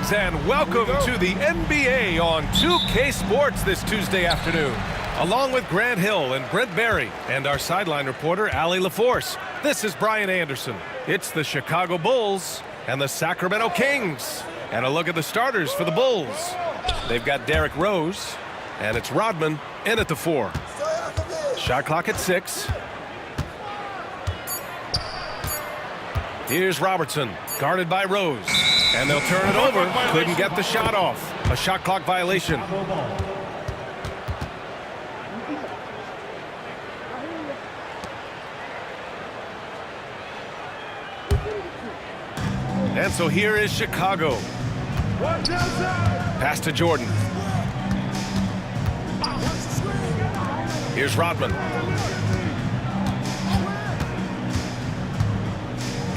Greetings and welcome to the NBA on 2K Sports this Tuesday afternoon. Along with Grant Hill and Brent Berry and our sideline reporter, Allie LaForce, this is Brian Anderson. It's the Chicago Bulls and the Sacramento Kings. And a look at the starters for the Bulls. They've got Derrick Rose, and it's Rodman in at the 4. Shot clock at 6. Here's Robertson, guarded by Rose. And they'll turn it over. Couldn't get the shot off. A shot clock violation. And so here is Chicago. Pass to Jordan. Here's Rodman.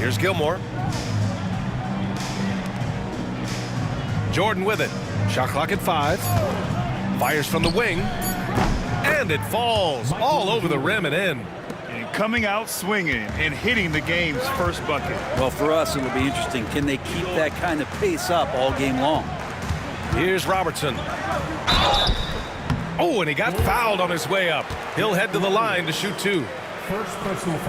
Here's Gilmore. Jordan with it. Shot clock at 5. Fires from the wing. And it falls all over the rim and in. And coming out swinging and hitting the game's first bucket. Well, for us, it'll be interesting. Can they keep that kind of pace up all game long? Here's Robertson. Oh, and he got fouled on his way up. He'll head to the line to shoot 2.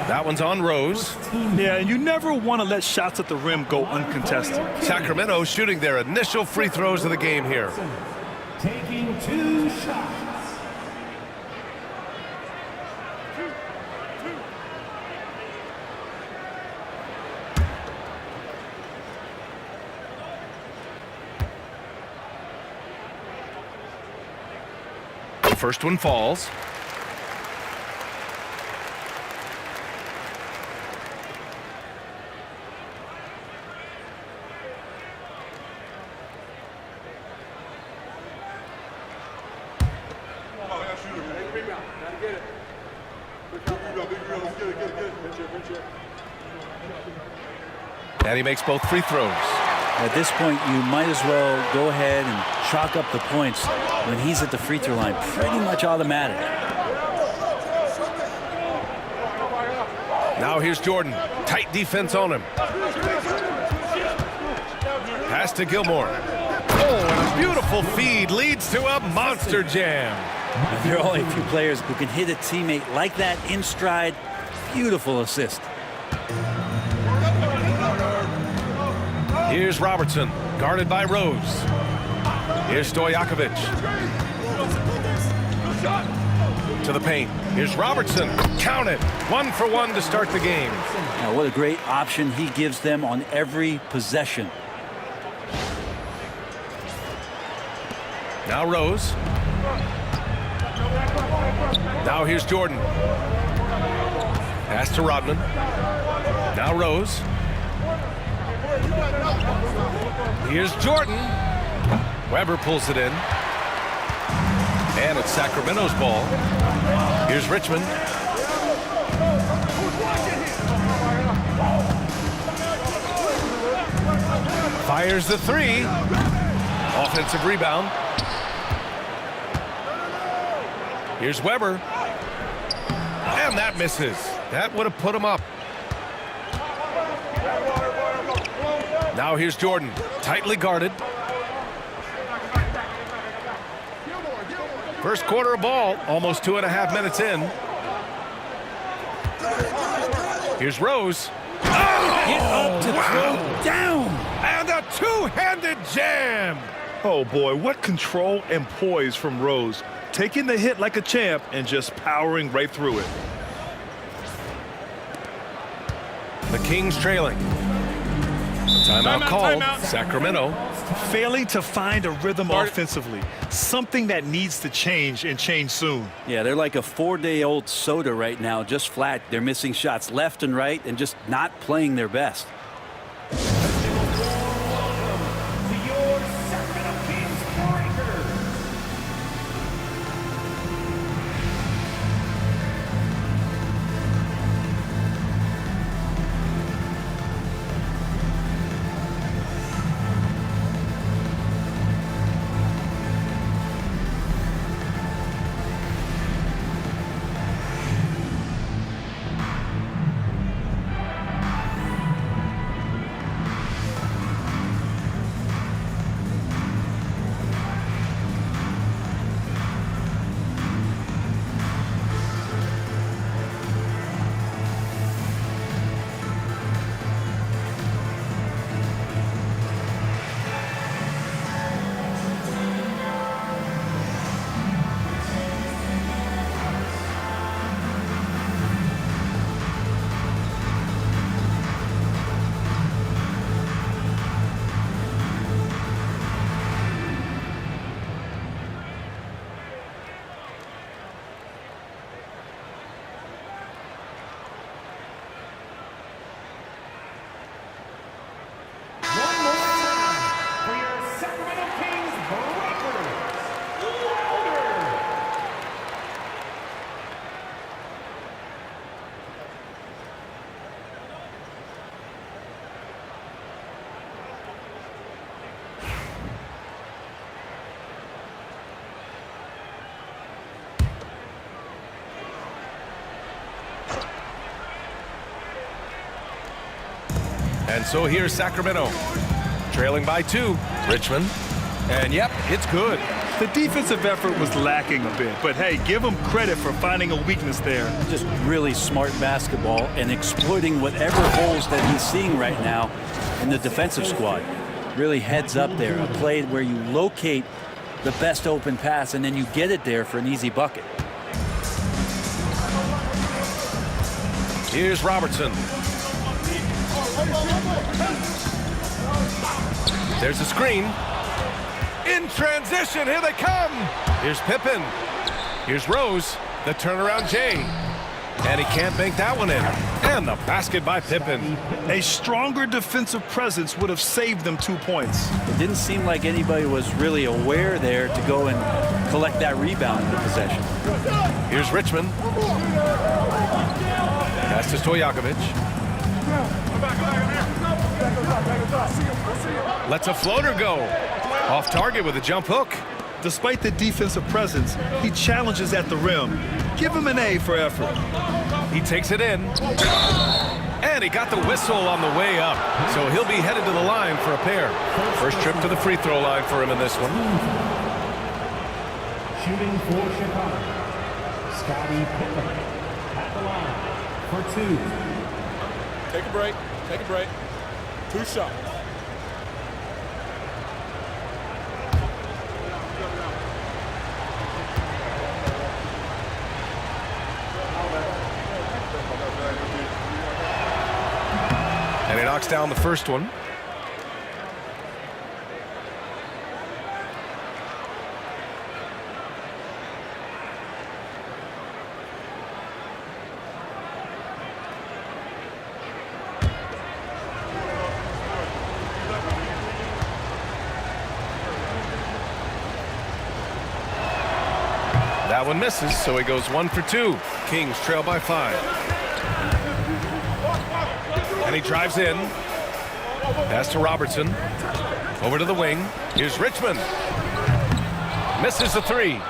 That one's on Rose. Yeah, and you never want to let shots at the rim go uncontested. Sacramento shooting their initial free throws of the game here. Taking 2 shots. The first one falls. And he makes both free throws. At this point, you might as well go ahead and chalk up the points when he's at the free throw line. Pretty much automatic. Now here's Jordan. Tight defense on him. Pass to Gilmore. Oh, and a beautiful feed leads to a monster jam. There are only a few players who can hit a teammate like that in stride. Beautiful assist. Here's Robertson, guarded by Rose. Here's Stojakovic. To the paint. Here's Robertson. Count it. 1 for 1 to start the game. Now, what a great option he gives them on every possession. Now Rose. Now here's Jordan. Pass to Rodman. Now Rose. Here's Jordan. Weber pulls it in. And it's Sacramento's ball. Here's Richmond. Fires the 3. Offensive rebound. Here's Weber. And that misses. That would have put him up. Now here's Jordan, tightly guarded. First quarter of ball, almost 2.5 minutes in. Here's Rose. Get up to throw down. And a two-handed jam. Oh boy, what control and poise from Rose. Taking the hit like a champ and just powering right through it. The Kings trailing. Timeout called. Sacramento. Failing to find a rhythm offensively. Something that needs to change and change soon. Yeah, they're like a 4-day-old soda right now, just flat. They're missing shots left and right and just not playing their best. And so here's Sacramento, trailing by 2. Richmond, and yep, it's good. The defensive effort was lacking a bit, but hey, give him credit for finding a weakness there. Just really smart basketball and exploiting whatever holes that he's seeing right now in the defensive squad. Really heads up there, a play where you locate the best open pass and then you get it there for an easy bucket. Here's Robertson. There's a screen. In transition, here they come. Here's Pippen. Here's Rose, the turnaround Jay. And he can't bank that one in. And the basket by Pippen. A stronger defensive presence would have saved them 2 points. It didn't seem like anybody was really aware there to go and collect that rebound in the possession. Here's Richmond. Pass to Stojakovic. Lets a floater go. Off target with a jump hook. Despite the defensive presence, he challenges at the rim. Give him an A for effort. He takes it in. And he got the whistle on the way up. So he'll be headed to the line for a pair. First trip to the free throw line for him in this one. Shooting for Chicago, Scottie Pippen at the line for 2. Take a break. Take a break. 2 shots. And he knocks down the first one. That one misses, so he goes 1 for 2. Kings trail by 5. And he drives in. Pass to Robertson. Over to the wing. Here's Richmond. Misses the 3.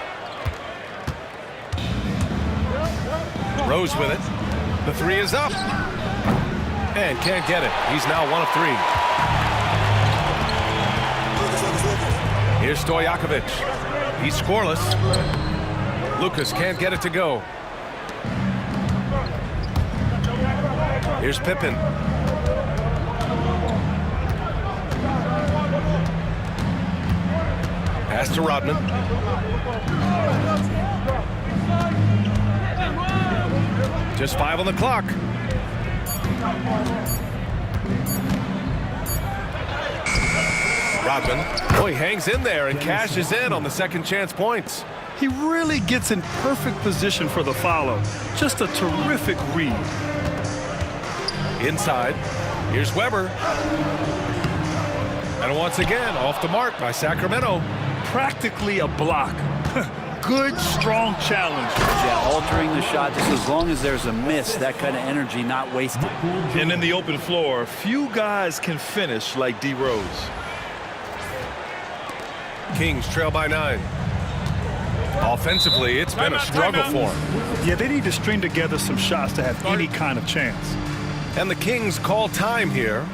Rose with it. The 3 is up. And can't get it. He's now 1 of 3. Here's Stojakovic. He's scoreless. Lucas can't get it to go. Here's Pippen. Pass to Rodman. Just 5 on the clock. Rodman. Oh, he hangs in there and cashes in on the second chance points. He really gets in perfect position for the follow. Just a terrific read. Inside. Here's Weber. And once again, off the mark by Sacramento. Practically a block. Good, strong challenge. Yeah, altering the shot just as long as there's a miss, that kind of energy not wasted. And in the open floor, few guys can finish like D. Rose. Kings trail by 9. Offensively, it's been a struggle for him. Yeah, they need to string together some shots to have any kind of chance. And the Kings call time here.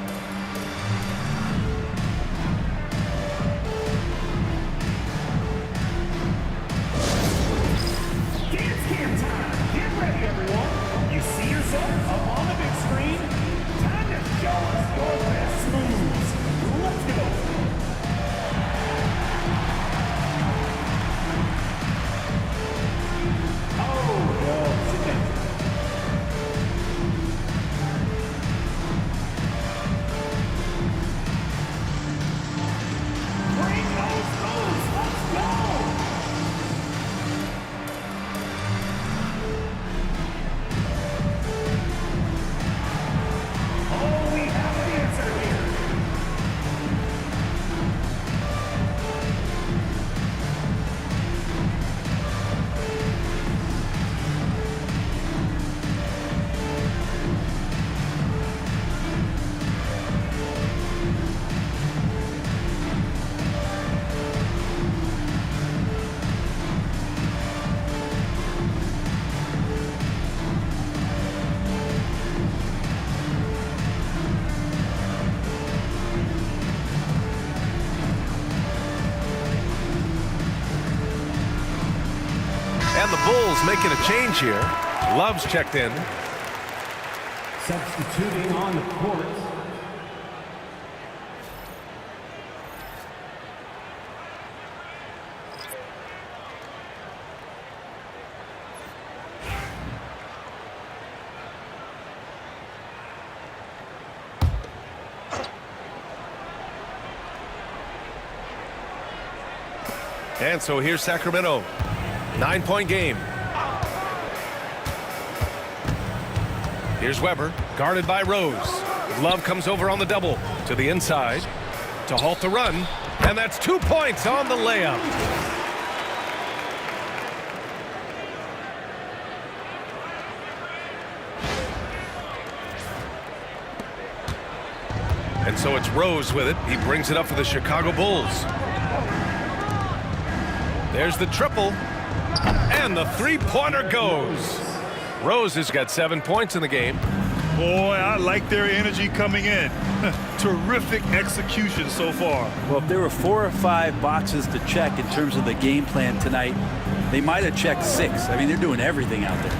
Dance Cam time. Get ready, everyone. You see yourself up on the big screen? Time to show us your best moves. Let's go. Bulls making a change here. Love's checked in. Substituting on the court. And so here's Sacramento. 9-point game. Here's Weber, guarded by Rose. Love comes over on the double to the inside to halt the run. And that's 2 points on the layup. And so it's Rose with it. He brings it up for the Chicago Bulls. There's the triple, and the three-pointer goes. Rose has got 7 points in the game. Boy, I like their energy coming in. Terrific execution so far. Well, if there were 4 or 5 boxes to check in terms of the game plan tonight, they might have checked 6. I mean, they're doing everything out there.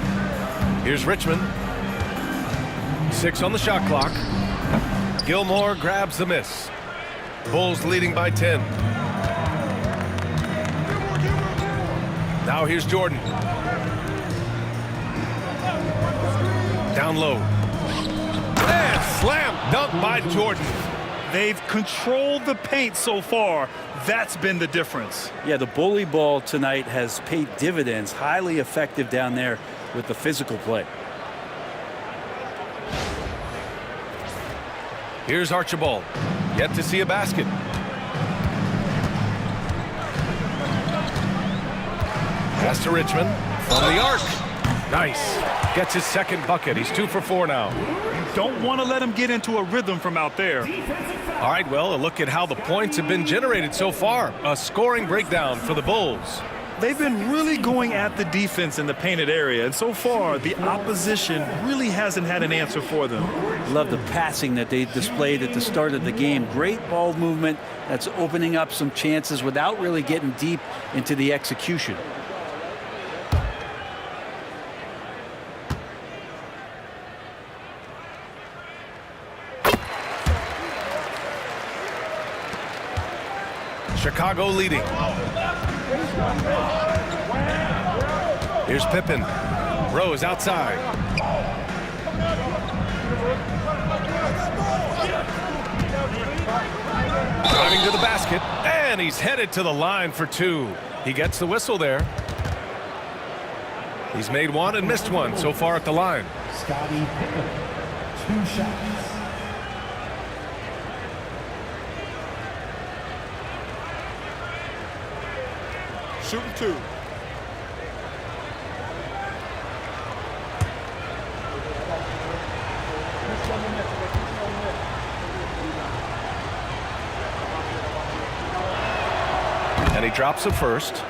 Here's Richmond. 6 on the shot clock. Gilmore grabs the miss. Bulls leading by 10. Now here's Jordan. Down low. And slam dunk by Jordan. They've controlled the paint so far. That's been the difference. Yeah, the bully ball tonight has paid dividends. Highly effective down there with the physical play. Here's Archibald. Yet to see a basket. Pass to Richmond from the arc. Nice. Gets his second bucket. He's 2 for 4 now. Don't want to let him get into a rhythm from out there. All right, well, a look at how the points have been generated so far. A scoring breakdown for the Bulls. They've been really going at the defense in the painted area, and so far the opposition really hasn't had an answer for them. Love the passing that they displayed at the start of the game. Great ball movement that's opening up some chances without really getting deep into the execution. Chicago leading. Here's Pippen. Rose outside. Driving to the basket, and he's headed to the line for 2. He gets the whistle there. He's made 1 and missed 1 so far at the line. Scottie Pippen, 2 shots. Shooting 2. And he drops the first.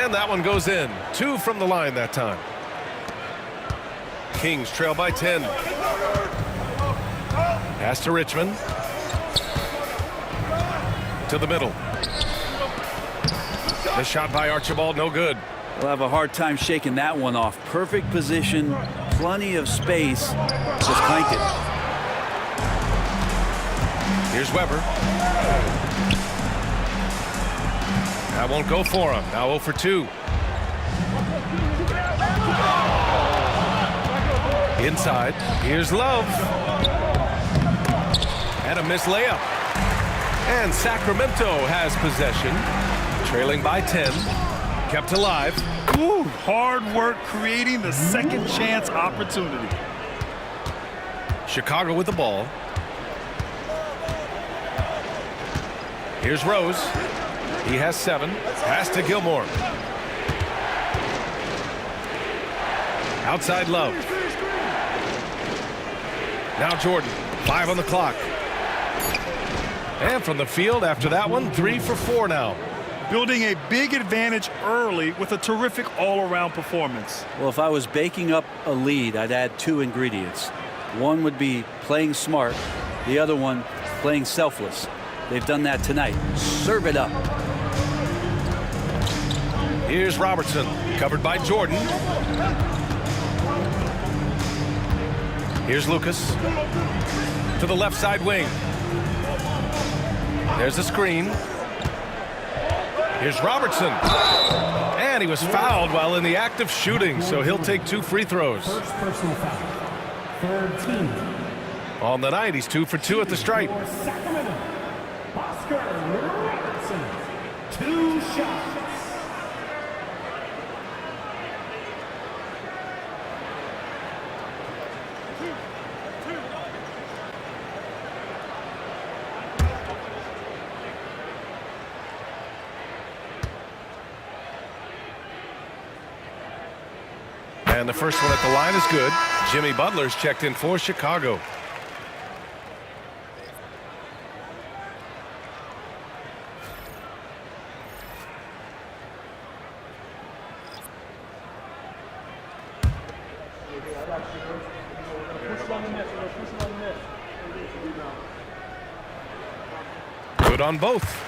And that one goes in. 2 from the line that time. Kings trail by 10. Pass to Richmond. To the middle. The shot by Archibald, no good. They'll have a hard time shaking that one off. Perfect position, plenty of space. Just clanked it. Here's Weber. That won't go for him. Now 0 for 2. Inside. Here's Love. And a missed layup. And Sacramento has possession. Trailing by 10. Kept alive. Ooh, hard work creating the second chance opportunity. Chicago with the ball. Here's Rose. He has 7. Pass to Gilmore. Outside Love. Now Jordan. 5 on the clock. And from the field after that one, 3 for 4 now. Building a big advantage early with a terrific all-around performance. Well, if I was baking up a lead, I'd add 2 ingredients. One would be playing smart. The other one, playing selfless. They've done that tonight. Serve it up. Here's Robertson, covered by Jordan. Here's Lucas to the left side wing. There's a screen. Here's Robertson. And he was fouled while in the act of shooting, so he'll take 2 free throws. First personal foul. Third team. On the night, he's 2 for 2 at the stripe. For Sacramento, Oscar Robertson. 2 shots. And the first one at the line is good. Jimmy Butler's checked in for Chicago. Good on both.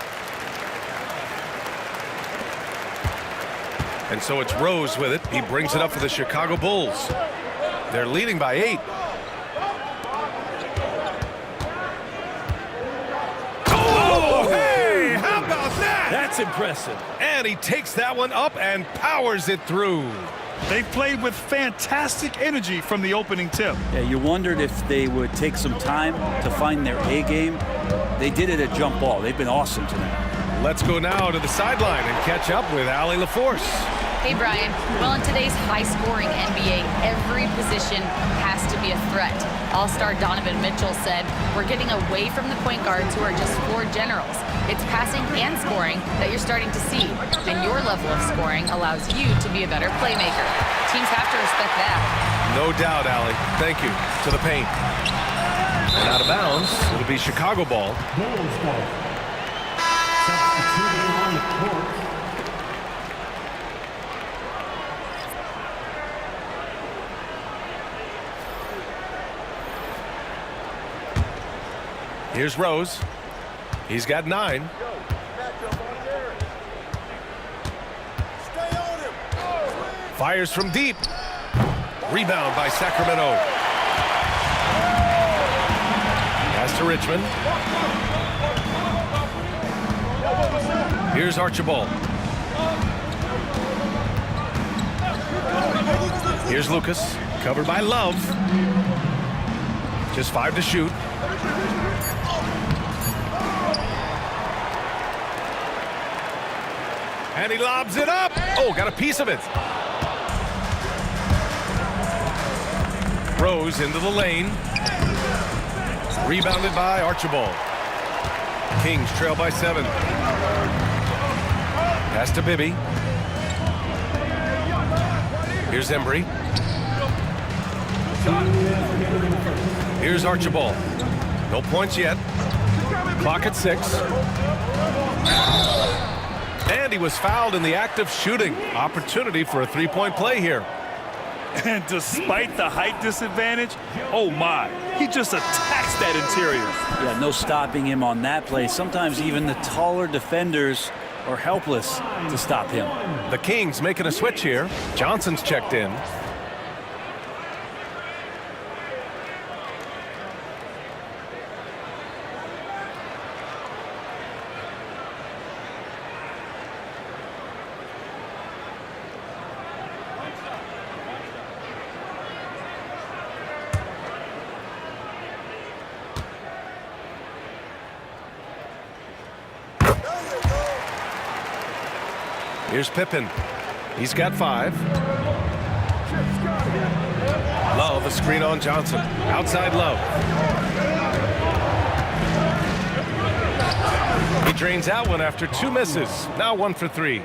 And so it's Rose with it. He brings it up for the Chicago Bulls. They're leading by 8. Oh, hey, how about that? That's impressive. And he takes that one up and powers it through. They played with fantastic energy from the opening tip. Yeah, you wondered if they would take some time to find their A game. They did it at jump ball. They've been awesome tonight. Let's go now to the sideline and catch up with Allie LaForce. Hey, Brian. Well, in today's high-scoring NBA, every position has to be a threat. All-star Donovan Mitchell said, "We're getting away from the point guards who are just floor generals. It's passing and scoring that you're starting to see, and your level of scoring allows you to be a better playmaker. Teams have to respect that." No doubt, Allie. Thank you. To the paint. And out of bounds, it'll be Chicago ball. Bulls ball. Substituting on the court. Here's Rose. He's got 9. Fires from deep. Rebound by Sacramento. Pass to Richmond. Here's Archibald. Here's Lucas, covered by Love. Just 5 to shoot. And he lobs it up. Oh, got a piece of it. Rose into the lane. Rebounded by Archibald. Kings trail by 7. Pass to Bibby. Here's Embry. Here's Archibald. No points yet. Clock at 6. And he was fouled in the act of shooting. Opportunity for a 3-point play here. And despite the height disadvantage, oh my, he just attacks that interior. Yeah, no stopping him on that play. Sometimes even the taller defenders are helpless to stop him. The Kings making a switch here. Johnson's checked in. Here's Pippen. He's got 5. Love, a screen on Johnson. Outside Love. He drains out one after 2 misses. Now 1 for 3.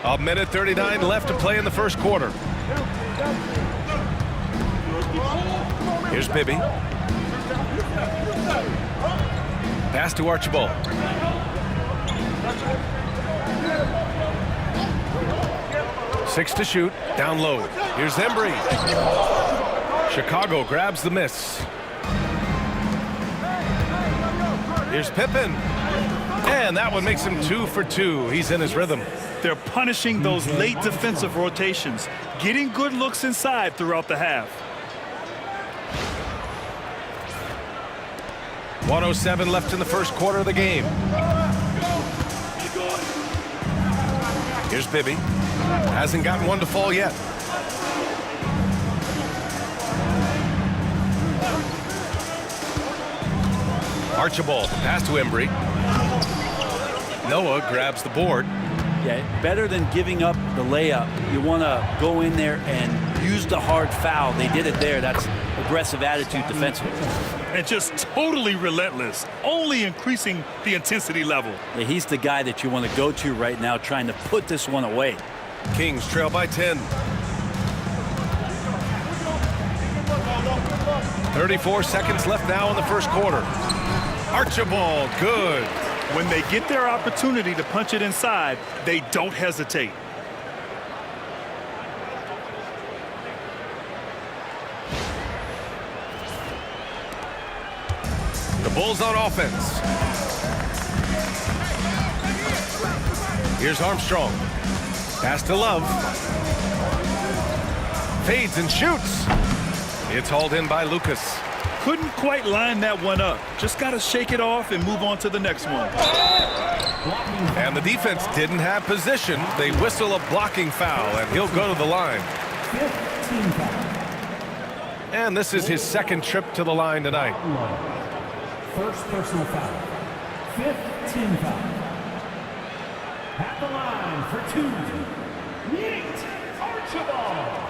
1:39 left to play in the first quarter. Here's Bibby. Pass to Archibald. Six to shoot. Down low. Here's Embry. Chicago grabs the miss. Here's Pippen. And that one makes him 2 for 2. He's in his rhythm. They're punishing those late defensive rotations, getting good looks inside throughout the half. 1:07 left in the first quarter of the game. Here's Bibby. Hasn't gotten one to fall yet. Archibald, pass to Embry. Noah grabs the board. Yeah, better than giving up the layup. You want to go in there and use the hard foul. They did it there. That's aggressive attitude defensively. And just totally relentless, only increasing the intensity level. Yeah, he's the guy that you want to go to right now, trying to put this one away. Kings trail by 10. 34 seconds left now in the first quarter. Archibald, good. When they get their opportunity to punch it inside, they don't hesitate. The Bulls on offense. Here's Armstrong. Pass to Love. Fades and shoots. It's hauled in by Lucas. Couldn't quite line that one up. Just got to shake it off and move on to the next one. And the defense didn't have position. They whistle a blocking foul, and he'll go to the line. And this is his second trip to the line tonight. First personal foul. 5th team foul. At the line for 2. Nate Archibald.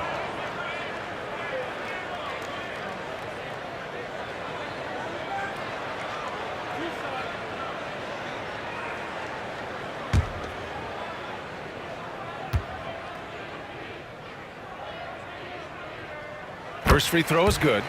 First free throw is good.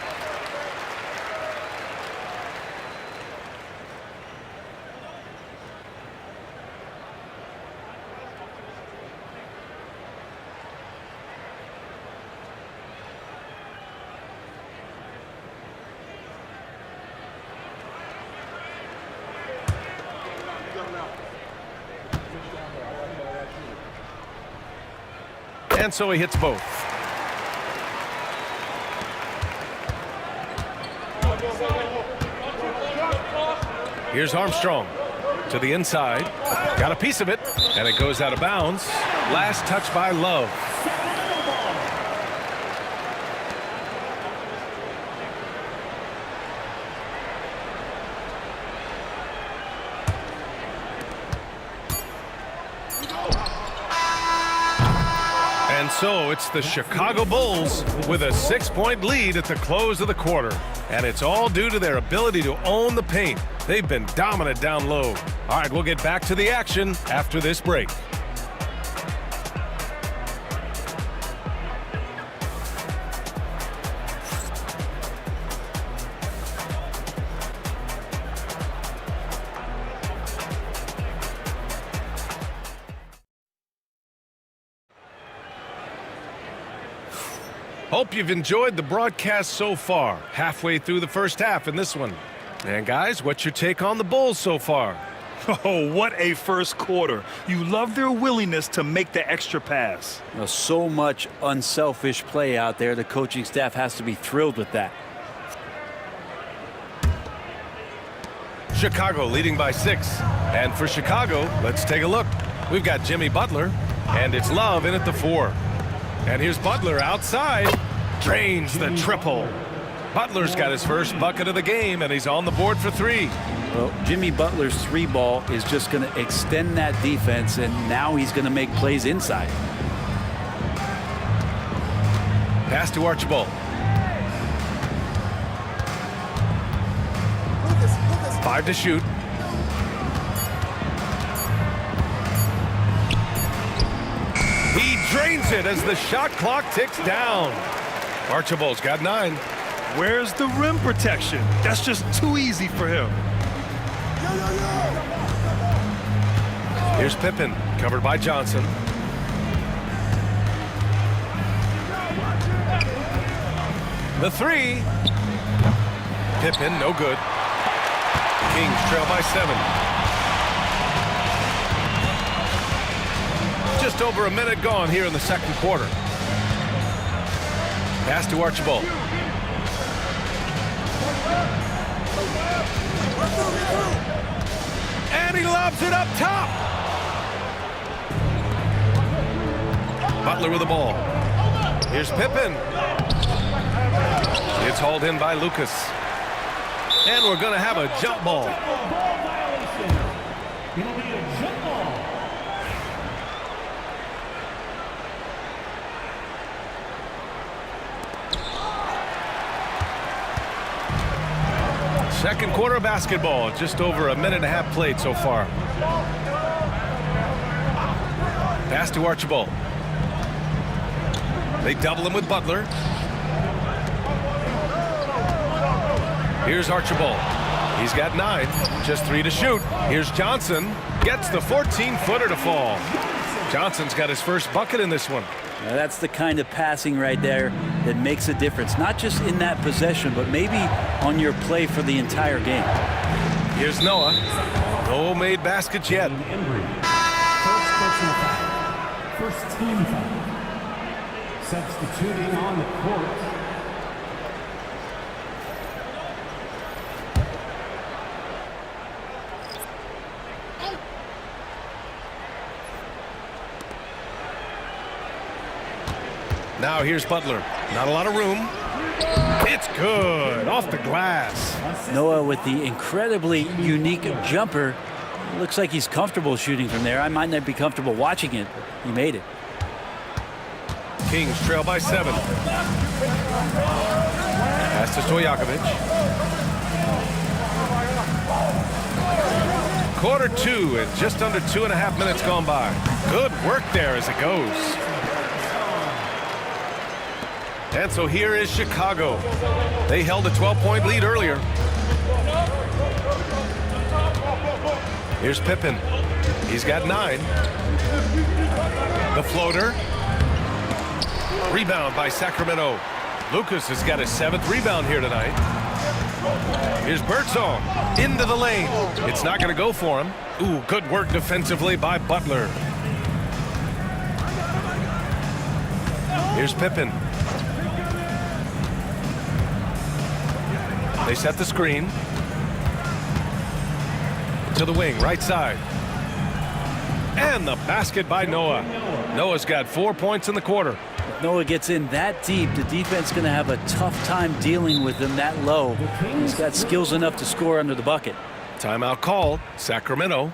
And so he hits both. Here's Armstrong to the inside. Got a piece of it, and it goes out of bounds. Last touch by Love. And so it's the Chicago Bulls with a 6-point lead at the close of the quarter. And it's all due to their ability to own the paint. They've been dominant down low. All right, we'll get back to the action after this break. Hope you've enjoyed the broadcast so far. Halfway through the first half in this one. And guys, what's your take on the Bulls so far? Oh, what a first quarter. You love their willingness to make the extra pass. You know, so much unselfish play out there. The coaching staff has to be thrilled with that. Chicago leading by 6. And for Chicago, let's take a look. We've got Jimmy Butler, and it's Love in at the 4. And here's Butler outside. Drains the triple. Butler's got his first bucket of the game, and he's on the board for 3. Well, Jimmy Butler's 3 ball is just going to extend that defense, and now he's going to make plays inside. Pass to Archibald. 5 to shoot. He drains it as the shot clock ticks down. Archibald's got 9. Where's the rim protection? That's just too easy for him. Here's Pippen, covered by Johnson. The three. Pippen, no good. Kings trail by 7. Just over a minute gone here in the second quarter. Pass to Archibald. And he lobs it up top. Butler with the ball. Here's Pippen. It's hauled in by Lucas. And we're going to have a jump ball. It'll be a jump ball. Second quarter of basketball. Just over a minute and a half played so far. Pass to Archibald. They double him with Butler. Here's Archibald. He's got 9. Just 3 to shoot. Here's Johnson. Gets the 14-footer to fall. Johnson's got his first bucket in this one. Now that's the kind of passing right there that makes a difference. Not just in that possession, but maybe on your play for the entire game. Here's Noah. No made baskets yet. First personal foul. First team foul. Substituting on the court. Now here's Butler. Not a lot of room. It's good. Off the glass. Noah with the incredibly unique jumper. Looks like he's comfortable shooting from there. I might not be comfortable watching it. He made it. Kings trail by 7. Pass to Stojakovic. Quarter 2 and just under 2.5 minutes gone by. Good work there as it goes. And so here is Chicago. They held a 12-point lead earlier. Here's Pippen. He's got 9. The floater. Rebound by Sacramento. Lucas has got his 7th rebound here tonight. Here's Birdsong into the lane. It's not going to go for him. Ooh, good work defensively by Butler. Here's Pippen. They set the screen. To the wing, right side. And the basket by Noah. Noah's got 4 points in the quarter. If Noah gets in that deep, the defense is going to have a tough time dealing with him that low. He's got skills enough to score under the bucket. Timeout called. Sacramento.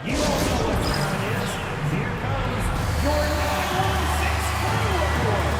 You all know what time it is. Here comes your 916 crew report.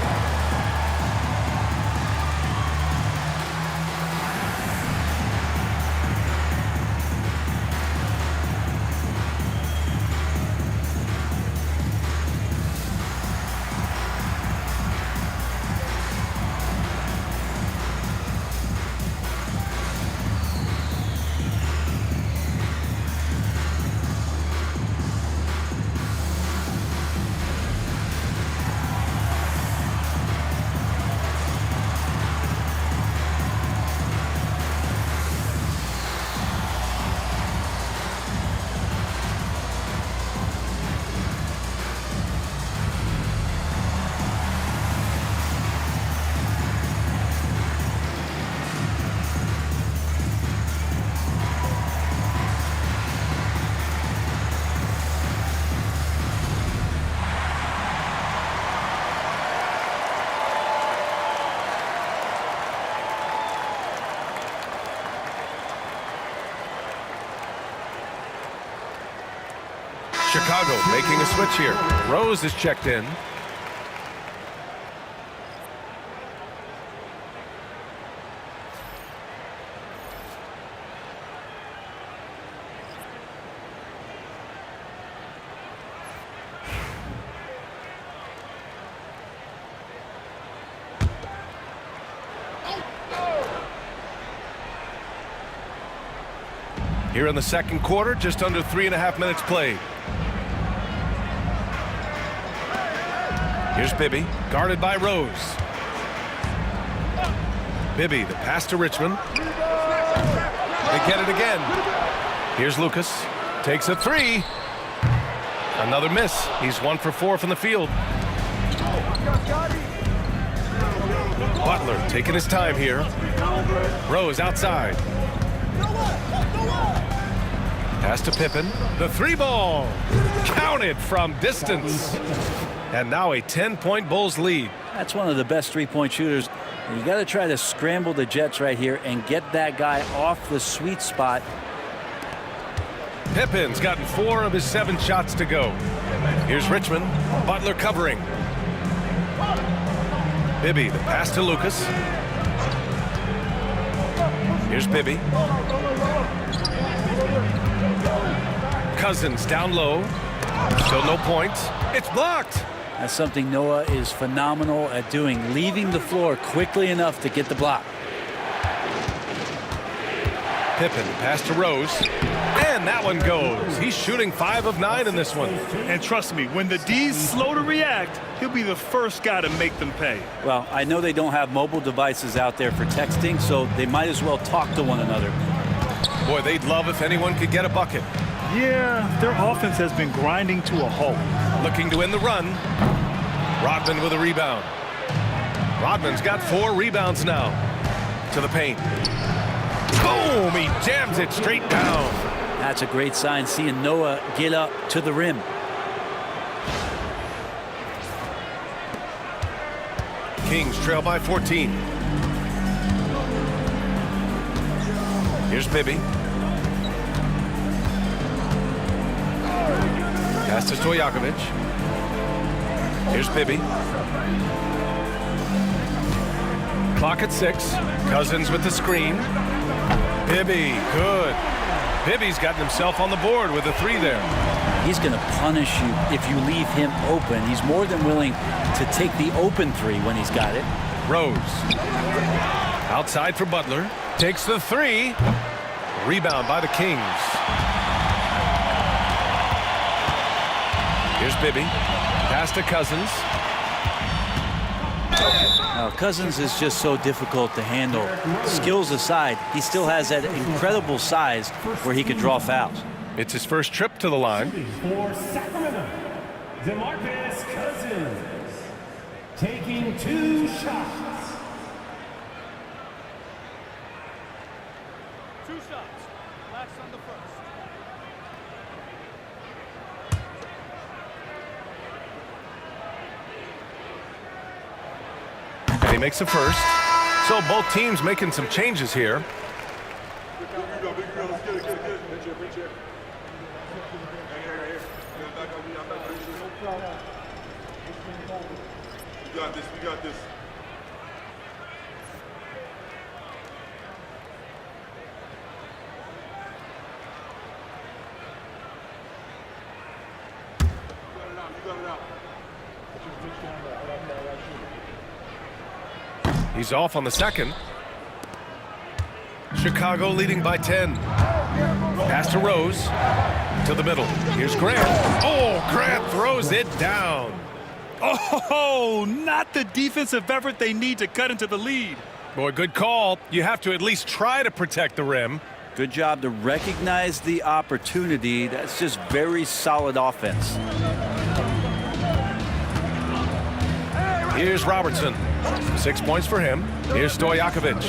Chicago making a switch here. Rose is checked in. Here in the second quarter, just under 3.5 minutes played. Here's Bibby, guarded by Rose. Bibby, the pass to Richmond. They get it again. Here's Lucas, takes a three. Another miss. He's 1 for 4 from the field. Butler taking his time here. Rose outside. Pass to Pippen. The three ball. Counted from distance. And now a 10-point Bulls lead. That's one of the best three-point shooters. You got to try to scramble the Jets right here and get that guy off the sweet spot. Pippen's gotten 4 of his 7 shots to go. Here's Richmond. Butler covering. Bibby, the pass to Lucas. Here's Bibby. Cousins down low. Still no points. It's blocked. That's something Noah is phenomenal at doing, leaving the floor quickly enough to get the block. Pippen, pass to Rose. And that one goes. He's shooting 5 of 9 in this one. And trust me, when the D's slow to react, he'll be the first guy to make them pay. Well, I know they don't have mobile devices out there for texting, so they might as well talk to one another. Boy, they'd love if anyone could get a bucket. Yeah, their offense has been grinding to a halt. Looking to win the run. Rodman with a rebound. Rodman's got 4 rebounds now. To the paint. Boom! He jams it straight down. That's a great sign, seeing Noah get up to the rim. Kings trail by 14. Here's Bibby. Pass to Stojakovic. Here's Bibby. Clock at 6. Cousins with the screen. Bibby, good. Bibby's gotten himself on the board with a 3 there. He's going to punish you if you leave him open. He's more than willing to take the open 3 when he's got it. Rose. Outside for Butler. Takes the 3. Rebound by the Kings. Here's Bibby. Pass to Cousins. Now, Cousins is just so difficult to handle. Skills aside, he still has that incredible size where he could draw fouls. It's his first trip to the line. For Sacramento, DeMarcus Cousins taking 2 shots. 2 shots. Last on the first. And he makes the first. So both teams making some changes here. We got this. He's off on the second. Chicago leading by 10. Pass to Rose. To the middle. Here's Grant. Oh, Grant throws it down. Oh, not the defensive effort they need to cut into the lead. Boy, good call. You have to at least try to protect the rim. Good job to recognize the opportunity. That's just very solid offense. Here's Robertson. 6 points for him. Here's Stojakovic.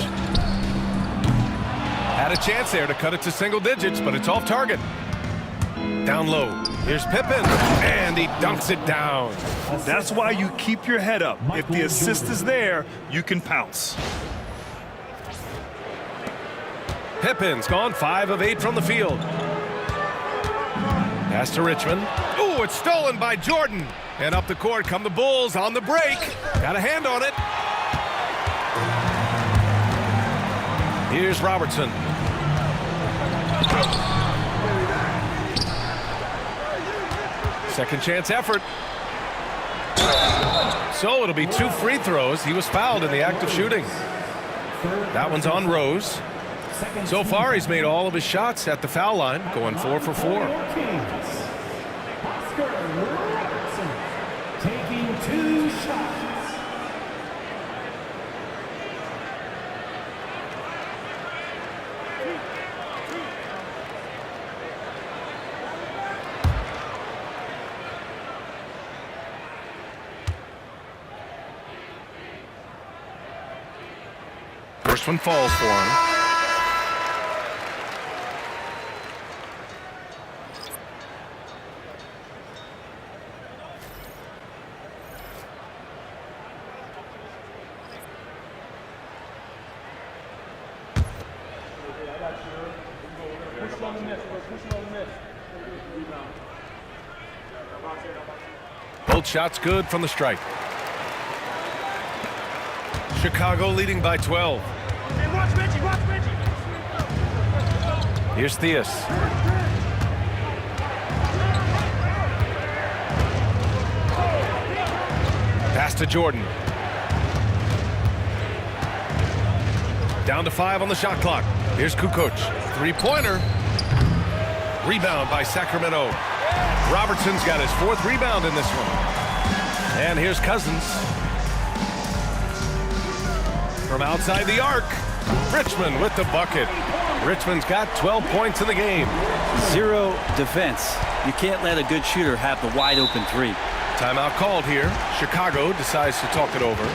Had a chance there to cut it to single digits, but it's off target. Down low. Here's Pippen, and he dunks it down. That's why you keep your head up. If the assist is there, you can pounce. Pippen's gone 5 of 8 from the field. Pass to Richmond. Ooh, it's stolen by Jordan. And up the court come the Bulls on the break. Got a hand on it. Here's Robertson. Second chance effort. So it'll be 2 free throws. He was fouled in the act of shooting. That one's on Rose. So far, he's made all of his shots at the foul line, going 4 for 4. Oscar Robertson taking 2 shots. First one falls for him. Both shots good from the stripe. Chicago leading by 12. Hey, watch Reggie, watch Reggie. Here's Theus. Pass to Jordan. Down to 5 on the shot clock. Here's Kukoc. 3-pointer. Rebound by Sacramento. Robertson's got his 4th rebound in this one. And here's Cousins. From outside the arc, Richmond with the bucket. Richmond's got 12 points in the game. 0 defense. You can't let a good shooter have the wide open 3. Timeout called here. Chicago decides to talk it over.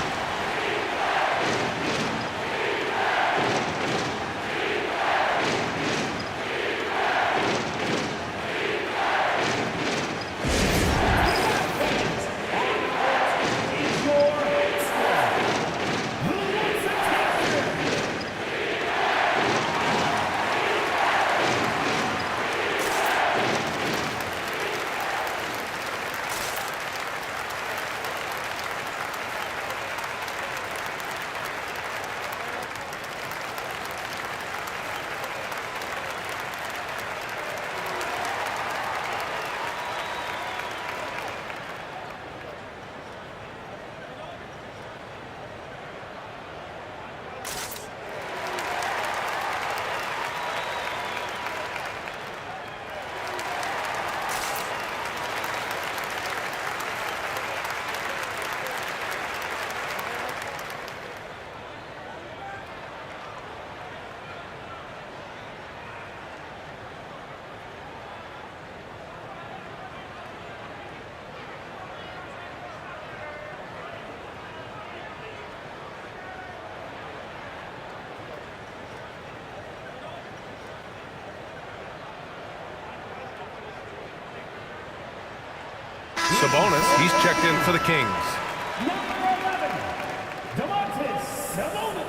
Sabonis, he's checked in for the Kings. Sabonis.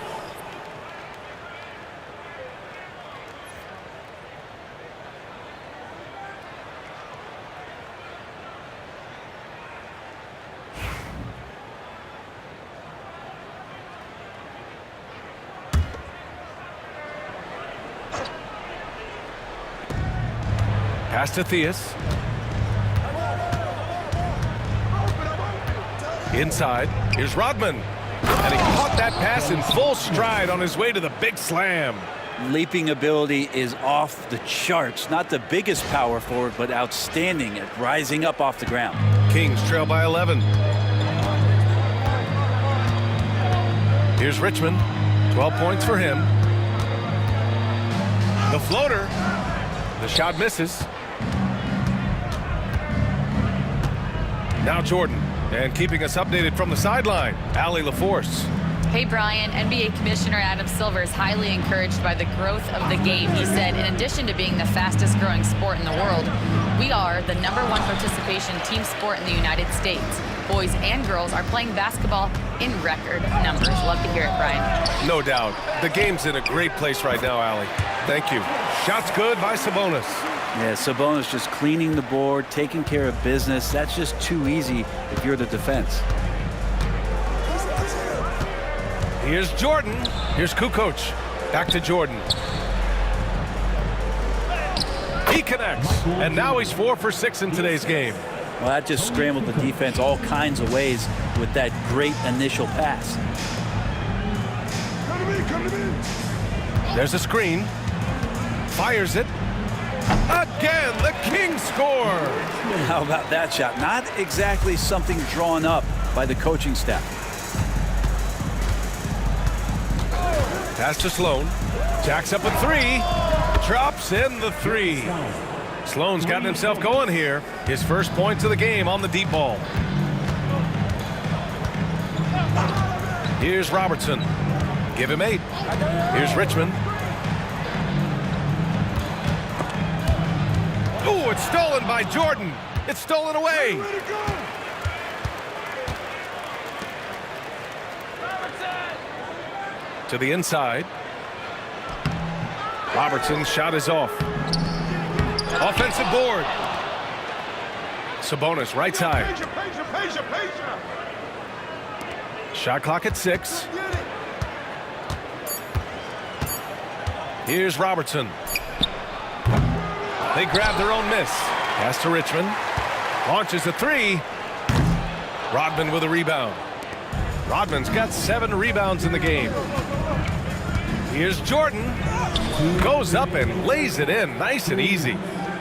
Pass to Theus. Inside, here's Rodman. And he caught that pass in full stride on his way to the big slam. Leaping ability is off the charts. Not the biggest power forward, but outstanding at rising up off the ground. Kings trail by 11. Here's Richmond. 12 points for him. The floater. The shot misses. Now Jordan. And keeping us updated from the sideline, Allie LaForce. Hey, Brian, NBA Commissioner Adam Silver is highly encouraged by the growth of the game. He said, in addition to being the fastest growing sport in the world, we are the #1 participation team sport in the United States. Boys and girls are playing basketball in record numbers. Love to hear it, Brian. No doubt. The game's in a great place right now, Allie. Thank you. Shots good by Sabonis. Yeah, Sabonis just cleaning the board, taking care of business. That's just too easy if you're the defense. Here's Jordan. Here's Kukoc. Back to Jordan. He connects. And now he's 4 for 6 in today's game. Well, that just scrambled the defense all kinds of ways with that great initial pass. Come to me, come to me. There's a screen. Fires it. Again, the King score. How about that shot? Not exactly something drawn up by the coaching staff. Pass to Sloan. Jacks up a three. Drops in the three. Sloan's gotten himself going here. His first points of the game on the deep ball. Here's Robertson. Give him 8. Here's Richmond. Ooh, it's stolen by Jordan. It's stolen away. To the inside. Robertson's shot is off. Offensive board. Sabonis right side. Shot clock at 6. Here's Robertson. They grab their own miss. Pass to Richmond. Launches a 3. Rodman with a rebound. Rodman's got 7 rebounds in the game. Here's Jordan. Goes up and lays it in nice and easy.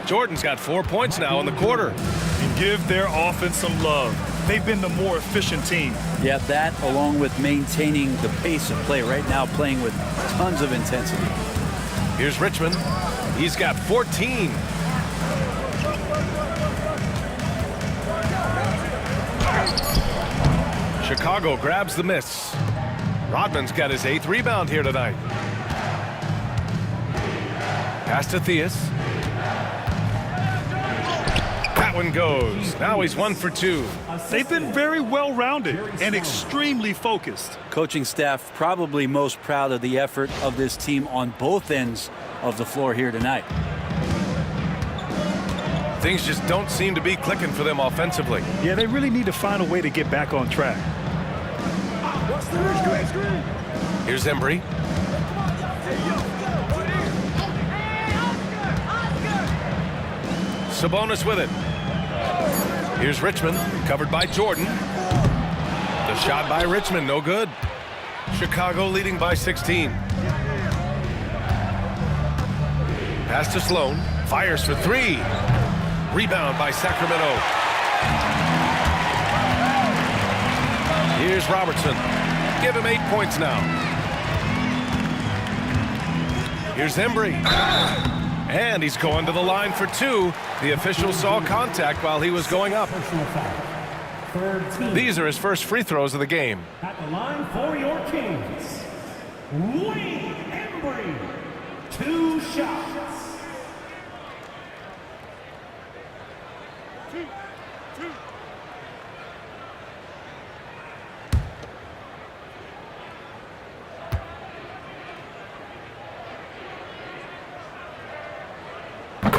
Jordan's got 4 points now in the quarter. And give their offense some love. They've been the more efficient team. Yeah, that along with maintaining the pace of play right now, playing with tons of intensity. Here's Richmond. He's got 14. Chicago grabs the miss. Rodman's got his 8th rebound here tonight. Pass to Theus. That one goes. Now he's 1 for 2. They've been very well-rounded and extremely focused. Coaching staff probably most proud of the effort of this team on both ends of the floor here tonight. Things just don't seem to be clicking for them offensively. Yeah, they really need to find a way to get back on track. Here's Embry. Sabonis with it. Here's Richmond, covered by Jordan. The shot by Richmond, no good. Chicago leading by 16. Pass to Sloan, fires for 3. Rebound by Sacramento. Here's Robertson. Give him 8 points now. Here's Embry. And he's going to the line for 2. The official saw contact while he was going up. These are his first free throws of the game. At the line for your Kings, Wayne Embry. 2 shots.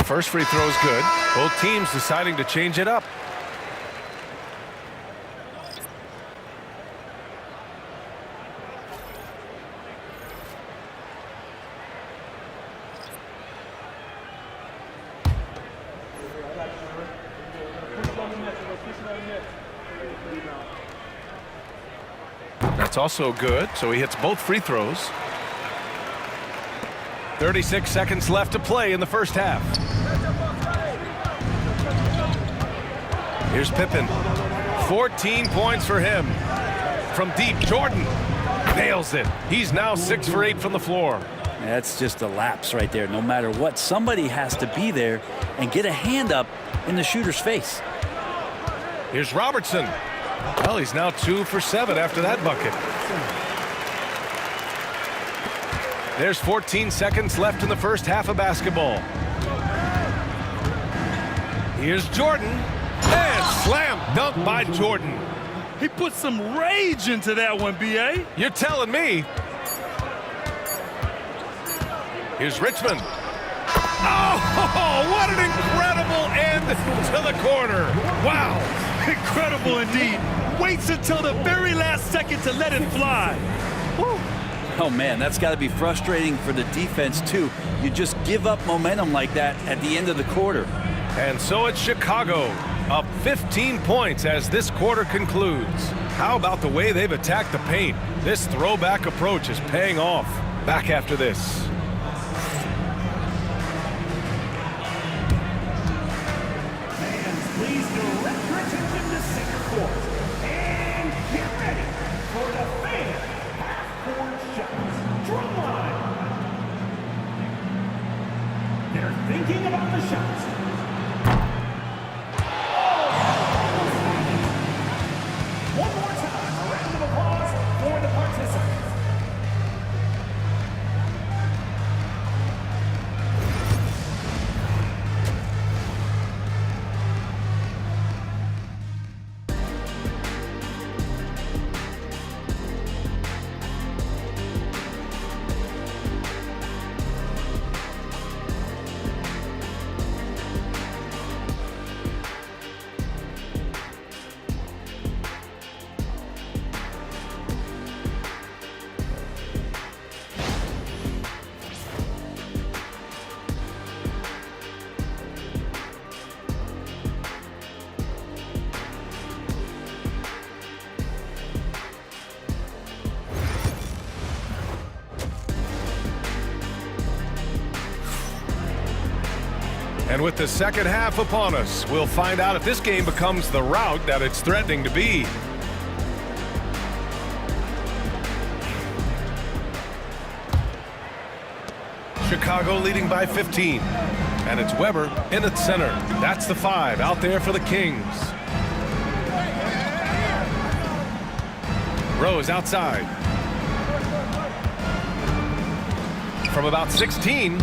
First free throw is good. Both teams deciding to change it up. That's also good, so he hits both free throws. 36 seconds left to play in the first half. Here's Pippen. 14 points for him. From deep, Jordan nails it. He's now 6 for 8 from the floor. That's just a lapse right there. No matter what, somebody has to be there and get a hand up in the shooter's face. Here's Robertson. Well, he's now 2 for 7 after that bucket. There's 14 seconds left in the first half of basketball. Here's Jordan. And slam dunk by Jordan. He put some rage into that one, B.A. You're telling me. Here's Richmond. Oh, what an incredible end to the quarter. Wow. Incredible indeed. Waits until the very last second to let it fly. Woo. Oh, man, that's got to be frustrating for the defense, too. You just give up momentum like that at the end of the quarter. And so it's Chicago, up 15 points as this quarter concludes. How about the way they've attacked the paint? This throwback approach is paying off. Back after this. center court. And get ready for the fan half-court shots. Drumline. They're thinking about the shots. One more time, a round of applause for the participants. And with the second half upon us, we'll find out if this game becomes the rout that it's threatening to be. Chicago leading by 15. And it's Weber in at center. That's the 5 out there for the Kings. Rose outside. From about 16,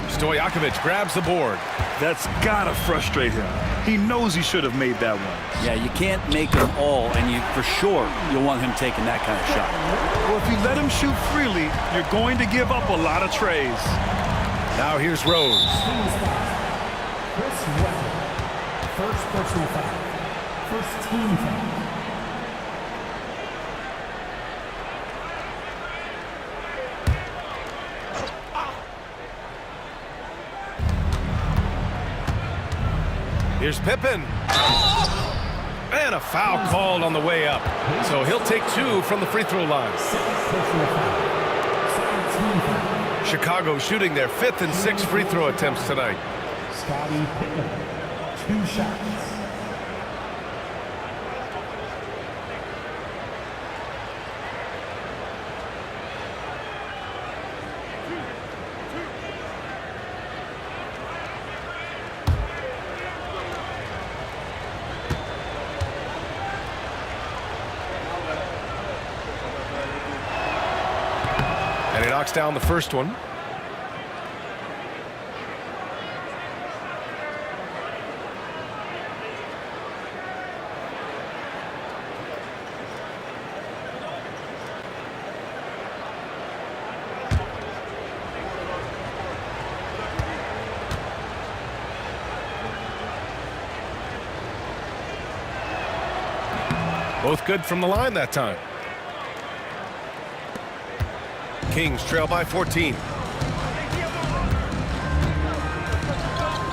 Stojakovic grabs the board. That's gotta frustrate him. He knows he should have made that one. Yeah, you can't make them all, and for sure you'll want him taking that kind of shot. Well, if you let him shoot freely, you're going to give up a lot of trays. Now here's Rose. Chris Weber. First personal foul. First team foul. Here's Pippen. And a foul called on the way up. So he'll take 2 from the free throw line. Chicago shooting their 5th and 6th free throw attempts tonight. Scottie Pippen. 2 shots. And he knocks down the first one. Both good from the line that time. Kings trail by 14.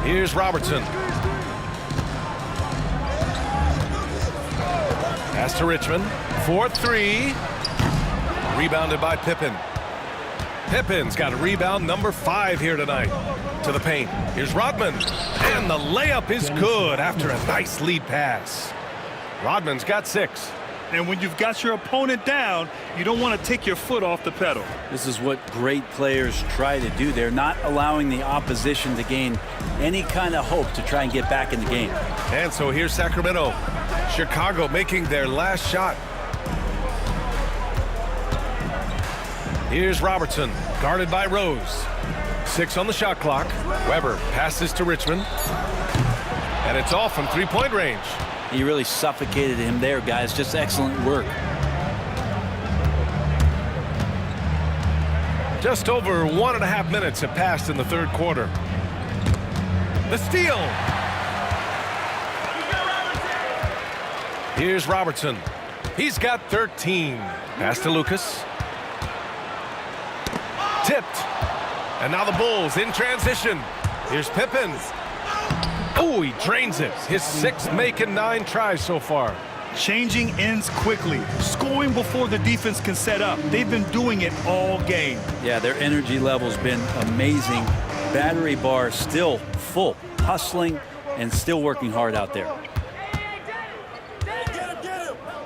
Here's Robertson. Pass to Richmond. 4-3. Rebounded by Pippen. Pippen's got a rebound number 5 here tonight. To the paint. Here's Rodman. And the layup is good after a nice lead pass. Rodman's got 6. And when you've got your opponent down, you don't want to take your foot off the pedal. This is what great players try to do. They're not allowing the opposition to gain any kind of hope to try and get back in the game. And so here's Sacramento. Chicago making their last shot. Here's Robertson, guarded by Rose. 6 on the shot clock. Weber passes to Richmond. And it's off from three-point range. He really suffocated him there, guys. Just excellent work. Just over 1.5 minutes have passed in the third quarter. The steal. Here's Robertson. He's got 13. Pass to Lucas. Tipped. And now the Bulls in transition. Here's Pippen. Oh, he drains it. His 6th make and 9 tries so far. Changing ends quickly. Scoring before the defense can set up. They've been doing it all game. Yeah, their energy level's been amazing. Battery bar still full. Hustling and still working hard out there.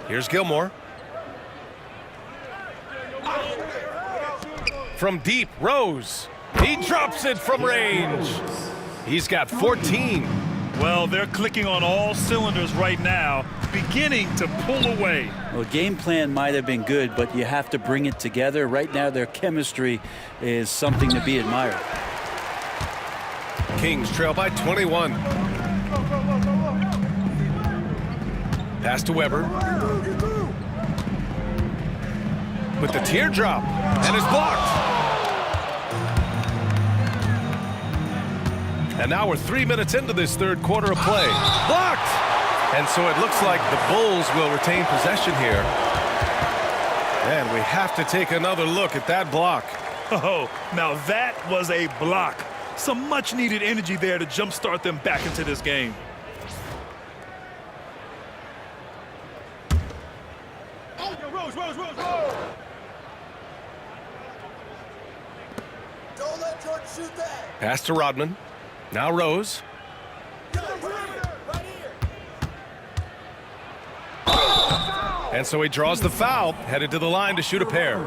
Here's Gilmore. From deep, Rose. He drops it from range. He's got 14. Well, they're clicking on all cylinders right now, beginning to pull away. Well, game plan might have been good, but you have to bring it together. Right now, their chemistry is something to be admired. Kings trail by 21. Pass to Weber. With the teardrop, and is blocked. And now we're 3 minutes into this third quarter of play. Blocked! And so it looks like the Bulls will retain possession here. And we have to take another look at that block. Oh, now that was a block. Some much-needed energy there to jumpstart them back into this game. Don't let Jordan shoot that. Pass to Rodman. Now Rose. And so he draws the foul, headed to the line to shoot a pair.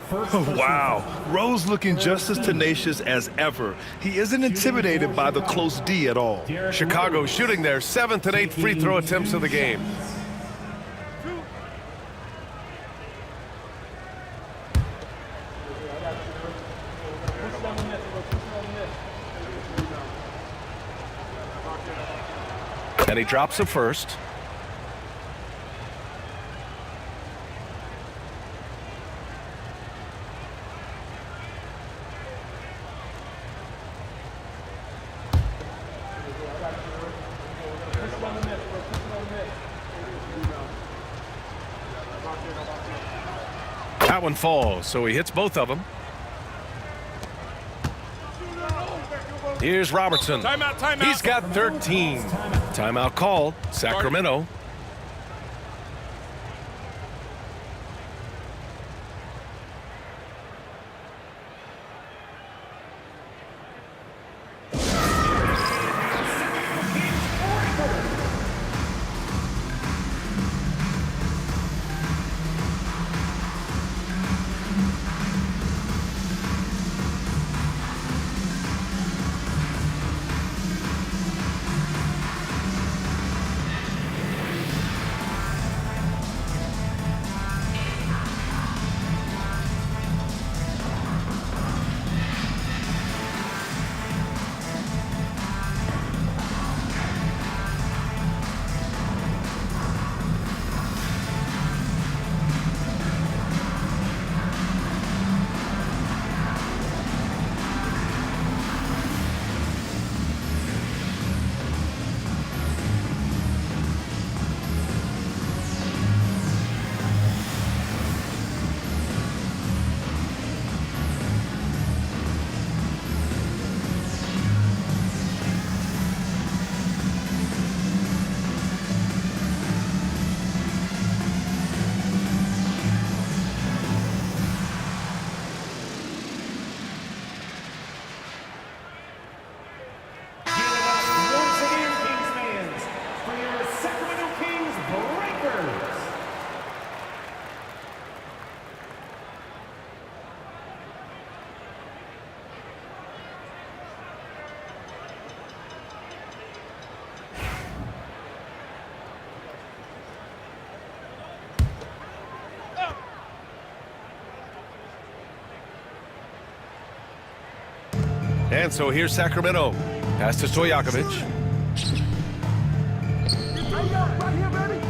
Wow, Rose looking just as tenacious as ever. He isn't intimidated by the close D at all. Chicago shooting their 7th and 8th free throw attempts of the game. And he drops a first. That one falls, so he hits both of them. Here's Robertson. Timeout. He's got 13. Timeout called. Sacramento. Once again, Kings fans, for your Sacramento Kings Breakers. And so here's Sacramento. Pass to Stojakovic.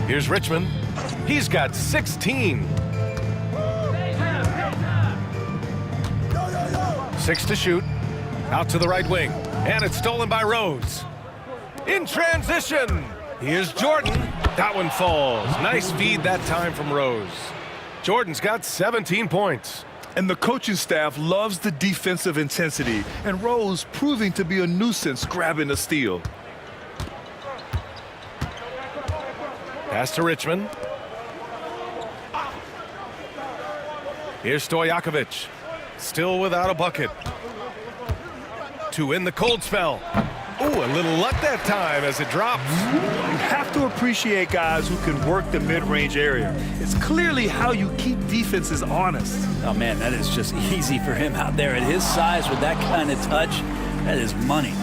Here's Richmond. He's got 16. 6 to shoot. Out to the right wing. And it's stolen by Rose. In transition. Here's Jordan. That one falls. Nice feed that time from Rose. Jordan's got 17 points. And the coaching staff loves the defensive intensity, and Rose proving to be a nuisance grabbing the steal. Pass to Richmond. Here's Stojakovic. Still without a bucket. To end the cold spell. Ooh, Ooh, a little luck that time as it drops. You have to appreciate guys who can work the mid-range area. It's clearly how you keep defenses honest. Oh, man, that is just easy for him out there. At his size with that kind of touch, that is money.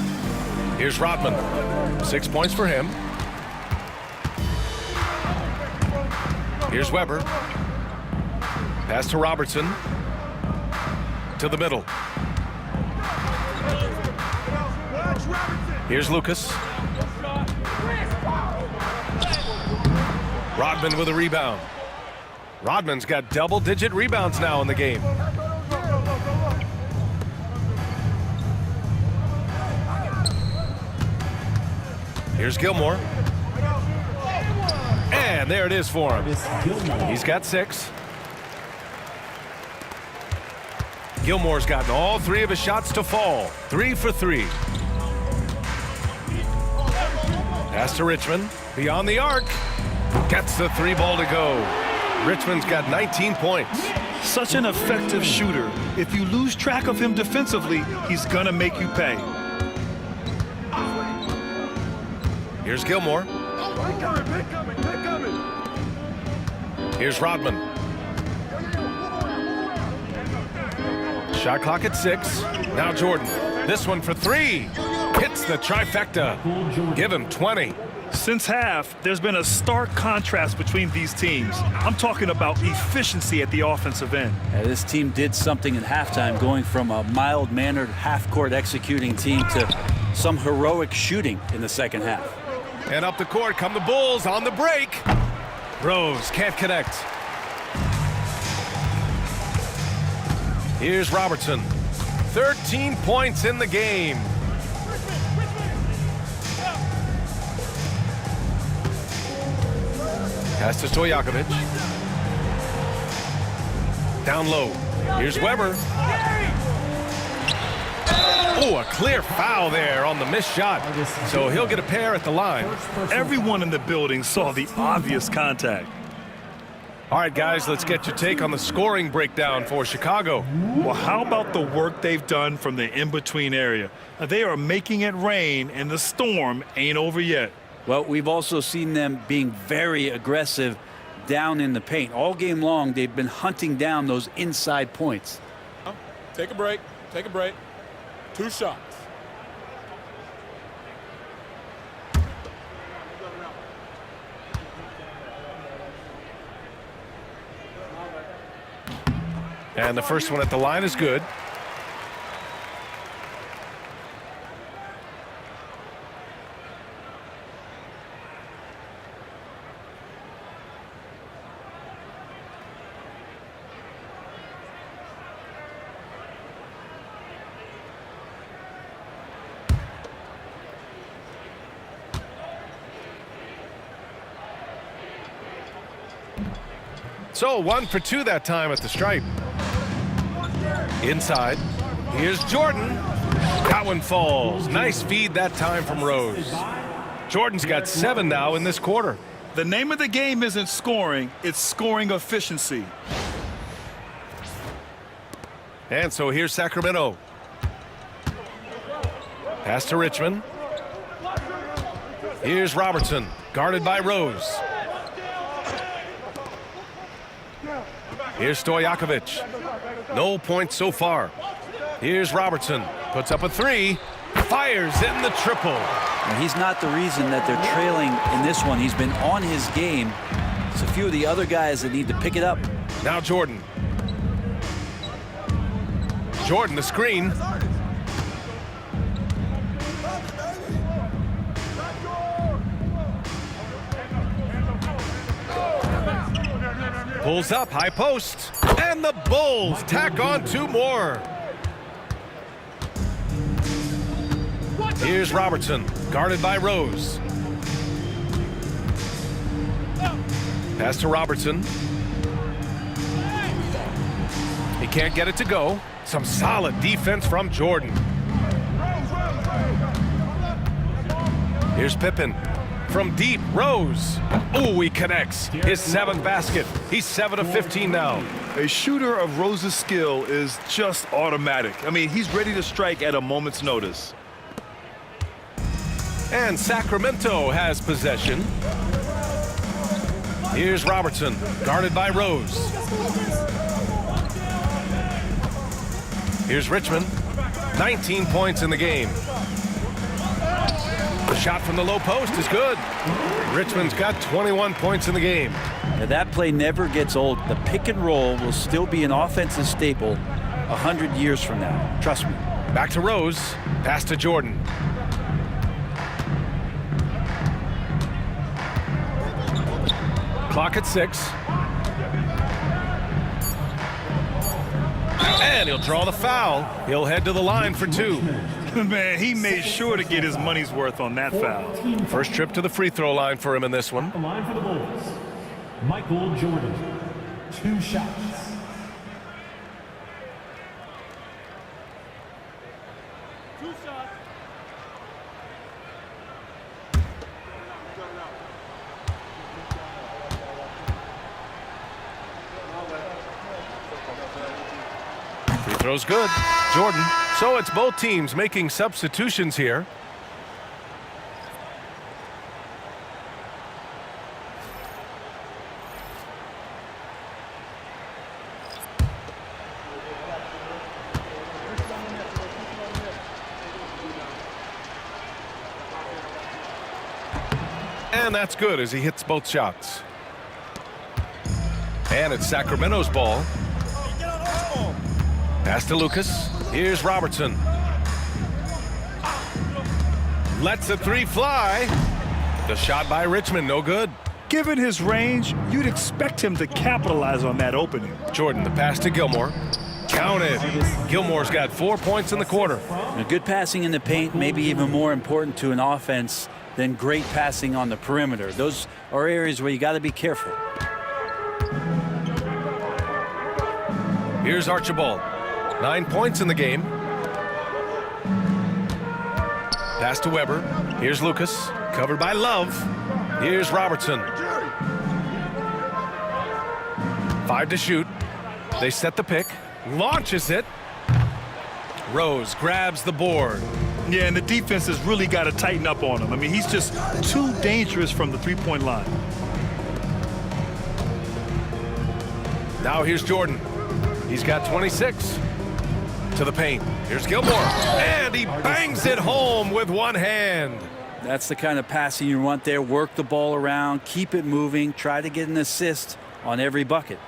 Here's Rodman. 6 points for him. Here's Weber. Pass to Robertson. To the middle. Here's Lucas. Rodman with a rebound. Rodman's got double-digit rebounds now in the game. Here's Gilmore. And there it is for him. He's got 6. Gilmore's gotten all 3 of his shots to fall. 3 for 3. Pass to Richmond. Beyond the arc. Gets the 3 ball to go. Richmond's got 19 points. Such an effective shooter. If you lose track of him defensively, he's going to make you pay. Here's Gilmore. Here's Rodman. Shot clock at 6. Now Jordan. This one for 3. Hits the trifecta. Give him 20. Since half, there's been a stark contrast between these teams. I'm talking about efficiency at the offensive end. Yeah, this team did something at halftime, going from a mild-mannered half-court executing team to some heroic shooting in the second half. And up the court come the Bulls on the break. Rose can't connect. Here's Robertson. 13 points in the game. Pass to Stojakovic. Down low. Here's Weber. Oh, a clear foul there on the missed shot. So he'll get a pair at the line. Everyone in the building saw the obvious contact. All right, guys, let's get your take on the scoring breakdown for Chicago. Well, how about the work they've done from the in-between area? They are making it rain, and the storm ain't over yet. Well, we've also seen them being very aggressive down in the paint. All game long, they've been hunting down those inside points. Take a break. Take a break. 2 shots. And the first one at the line is good. So 1 for 2 that time at the stripe. Inside. Here's Jordan. That one falls. Nice feed that time from Rose. Jordan's got 7 now in this quarter. The name of the game isn't scoring, it's scoring efficiency. And so here's Sacramento. Pass to Richmond. Here's Robertson, guarded by Rose. Here's Stojakovic. No points so far. Here's Robertson. Puts up a 3. Fires in the triple. And he's not the reason that they're trailing in this one. He's been on his game. It's a few of the other guys that need to pick it up. Now Jordan. Jordan, the screen. Pulls up, high post. And the Bulls tack on 2 more. Here's Robertson, guarded by Rose. Pass to Robertson. He can't get it to go. Some solid defense from Jordan. Here's Pippen. From deep, Rose. Oh, he connects. His 7th basket. He's 7 of 15 now. A shooter of Rose's skill is just automatic. I mean, he's ready to strike at a moment's notice. And Sacramento has possession. Here's Robertson, guarded by Rose. Here's Richmond, 19 points in the game. The shot from the low post is good. Richmond's got 21 points in the game. Now that play never gets old. The pick and roll will still be an offensive staple 100 years from now. Trust me. Back to Rose, pass to Jordan. Clock at 6. And he'll draw the foul. He'll head to the line for 2. Man, he made sure to get his money's worth on that foul. First trip to the free throw line for him in this one. The line for the Bulls, Michael Jordan. 2 shots. Free throw's good. Jordan. So it's both teams making substitutions here. And that's good as he hits both shots. And it's Sacramento's ball. Pass to Lucas. Here's Robertson. Lets a 3 fly. The shot by Richmond, no good. Given his range, you'd expect him to capitalize on that opening. Jordan, the pass to Gilmore. Counted. Gilmore's got 4 points in the quarter. Now, good passing in the paint may be even more important to an offense than great passing on the perimeter. Those are areas where you got to be careful. Here's Archibald. 9 points in the game. Pass to Weber. Here's Lucas. Covered by Love. Here's Robertson. 5 to shoot. They set the pick. Launches it. Rose grabs the board. Yeah, and the defense has really got to tighten up on him. I mean, he's just too dangerous from the three-point line. Now here's Jordan. He's got 26. To the paint. Here's Gilmore. And he bangs it home with one hand. That's the kind of passing you want there. Work the ball around, keep it moving, try to get an assist on every bucket.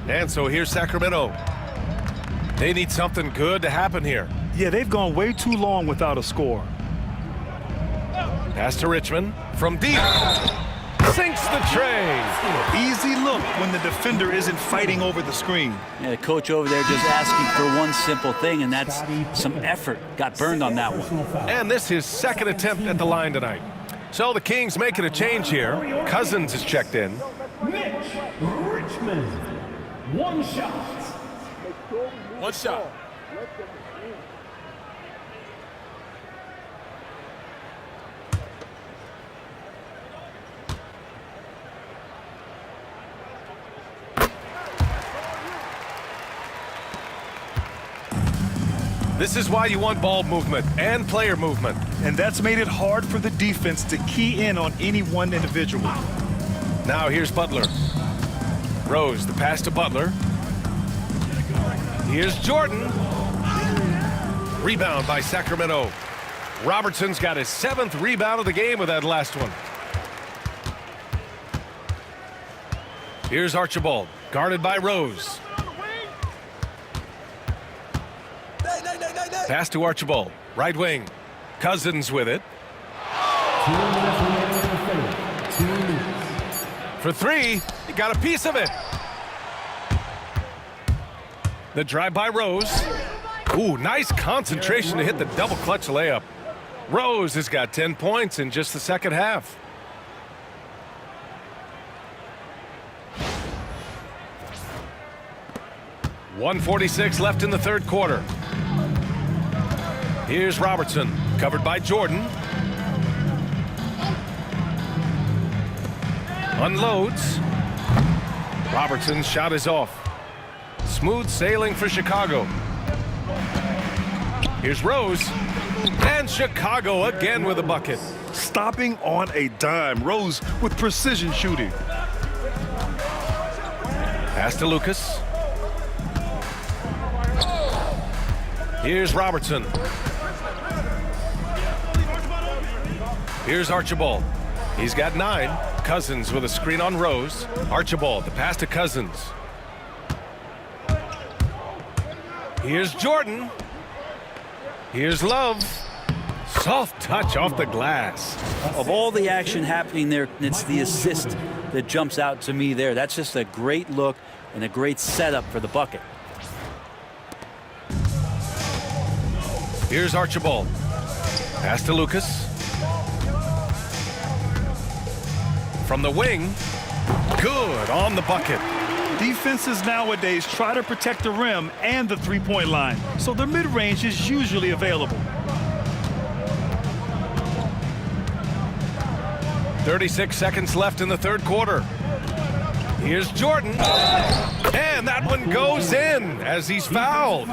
And so here's Sacramento. They need something good to happen here. Yeah, they've gone way too long without a score. Pass to Richmond from deep. Sinks the tray. Easy look when the defender isn't fighting over the screen. Yeah, the coach over there just asking for one simple thing, and that's some effort. Got burned on that one. And this is his second attempt at the line tonight. So the Kings making a change here. Cousins is checked in. Mitch Richmond. 1 shot. 1 shot. This is why you want ball movement and player movement. And that's made it hard for the defense to key in on any one individual. Now here's Butler. Rose, the pass to Butler. Here's Jordan. Rebound by Sacramento. Robertson's got his 7th rebound of the game with that last one. Here's Archibald, guarded by Rose. Pass to Archibald, right wing. Cousins with it. 2 minutes remaining in the third. 2 minutes. For 3, he got a piece of it. The drive by Rose. Ooh, nice concentration to hit the double clutch layup. Rose has got 10 points in just the second half. .146 left in the third quarter. Here's Robertson, covered by Jordan. Unloads. Robertson's shot is off. Smart Smooth sailing for Chicago. Here's Rose. And Chicago again with a bucket. Stopping on a dime. Rose with precision shooting. Pass to Lucas. Here's Robertson. Here's Archibald. He's got 9. Cousins with a screen on Rose. Archibald, the pass to Cousins. Here's Jordan. Here's Love. Soft touch off the glass. Of all the action happening there, it's the assist that jumps out to me there. That's just a great look and a great setup for the bucket. Here's Archibald. Pass to Lucas. From the wing. Good on the bucket. Defenses nowadays try to protect the rim and the three-point line, so the mid-range is usually available. 36 seconds left in the third quarter. Here's Jordan. And that one goes in as he's fouled.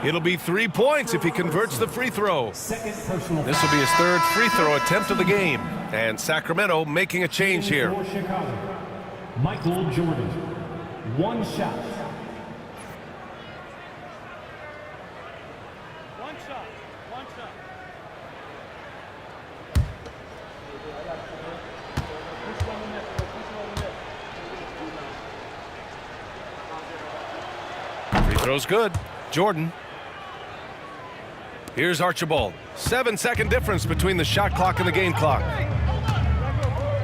It'll be 3 points if he converts the free throw. This will be his third free throw attempt of the game. And Sacramento making a change here. For Chicago, Michael Jordan. 1 shot. Free throw's good. Jordan. Here's Archibald. 7-second difference between the shot clock and the game clock.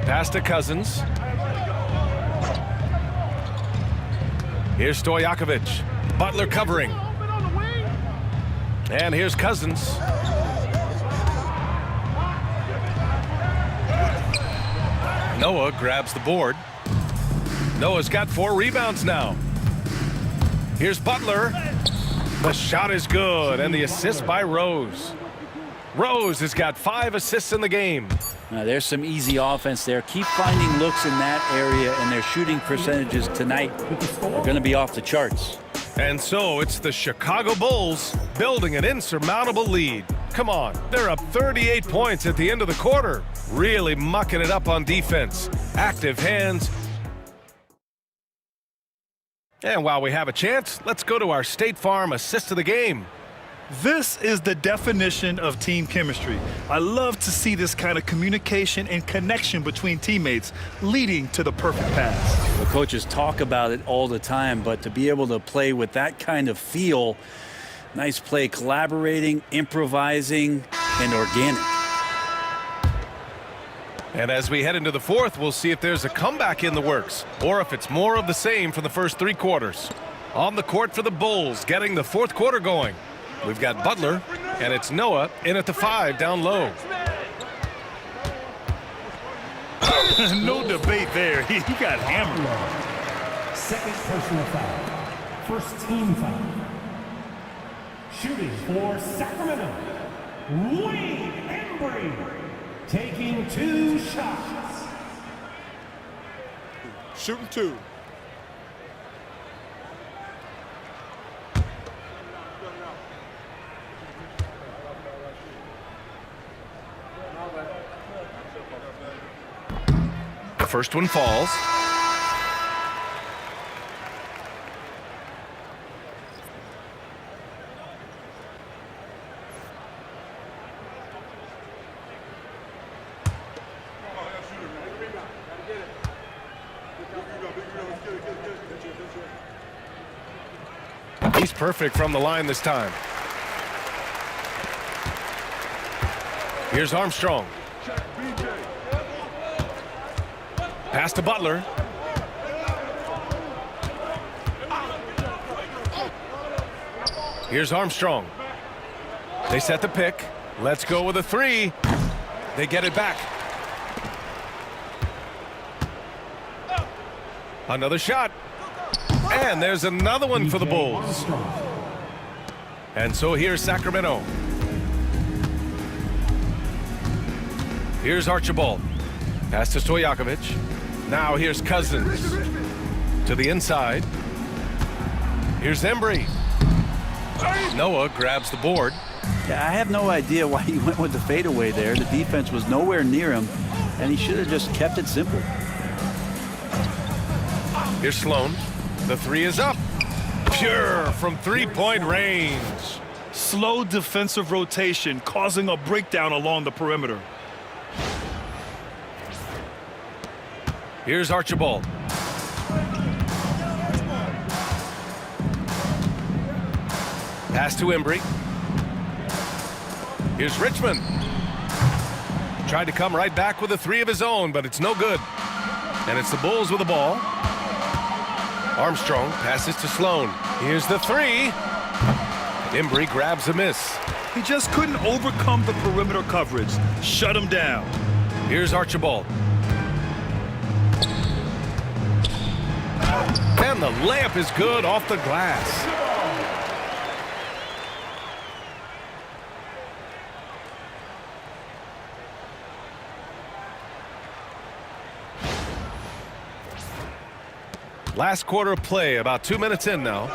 Pass to Cousins. Here's Stojakovic. Butler covering. And here's Cousins. Noah grabs the board. Noah's got 4 rebounds now. Here's Butler. The shot is good, and the assist by Rose. Rose has got 5 assists in the game. Now, there's some easy offense there. Keep finding looks in that area, and their shooting percentages tonight are going to be off the charts. And so it's the Chicago Bulls building an insurmountable lead. Come on, they're up 38 points at the end of the quarter. Really mucking it up on defense. Active hands. And while we have a chance, let's go to our State Farm assist of the game. This is the definition of team chemistry. I love to see this kind of communication and connection between teammates leading to the perfect pass. The coaches talk about it all the time, but to be able to play with that kind of feel, nice play, collaborating, improvising, and organic. And as we head into the fourth, we'll see if there's a comeback in the works or if it's more of the same for the first 3 quarters. On the court for the Bulls, getting the fourth quarter going. We've got Butler, and it's Noah in at the 5 down low. No debate there. He got hammered. Second personal foul. First team foul. Shooting for Sacramento, Wayne Embry. Taking 2 shots. Shooting 2. The first one falls. He's perfect from the line this time. Here's Armstrong. Pass to Butler. Here's Armstrong. They set the pick. Let's go with a 3. They get it back. Another shot. And there's another one for the Bulls. And so here's Sacramento. Here's Archibald. Pass to Stojakovic. Now here's Cousins. To the inside. Here's Embry. Noah grabs the board. Yeah, I have no idea why he went with the fadeaway there. The defense was nowhere near him, and he should have just kept it simple. Here's Sloan. The three is up. Pure from three-point range. Slow defensive rotation causing a breakdown along the perimeter. Here's Archibald. Pass to Embry. Here's Richmond. Tried to come right back with a three of his own, but it's no good. And it's the Bulls with the ball. Armstrong passes to Sloan. Here's the three. Embry grabs a miss. He just couldn't overcome the perimeter coverage. Shut him down. Here's Archibald. And the layup is good off the glass. Last quarter of play, about 2 minutes in now.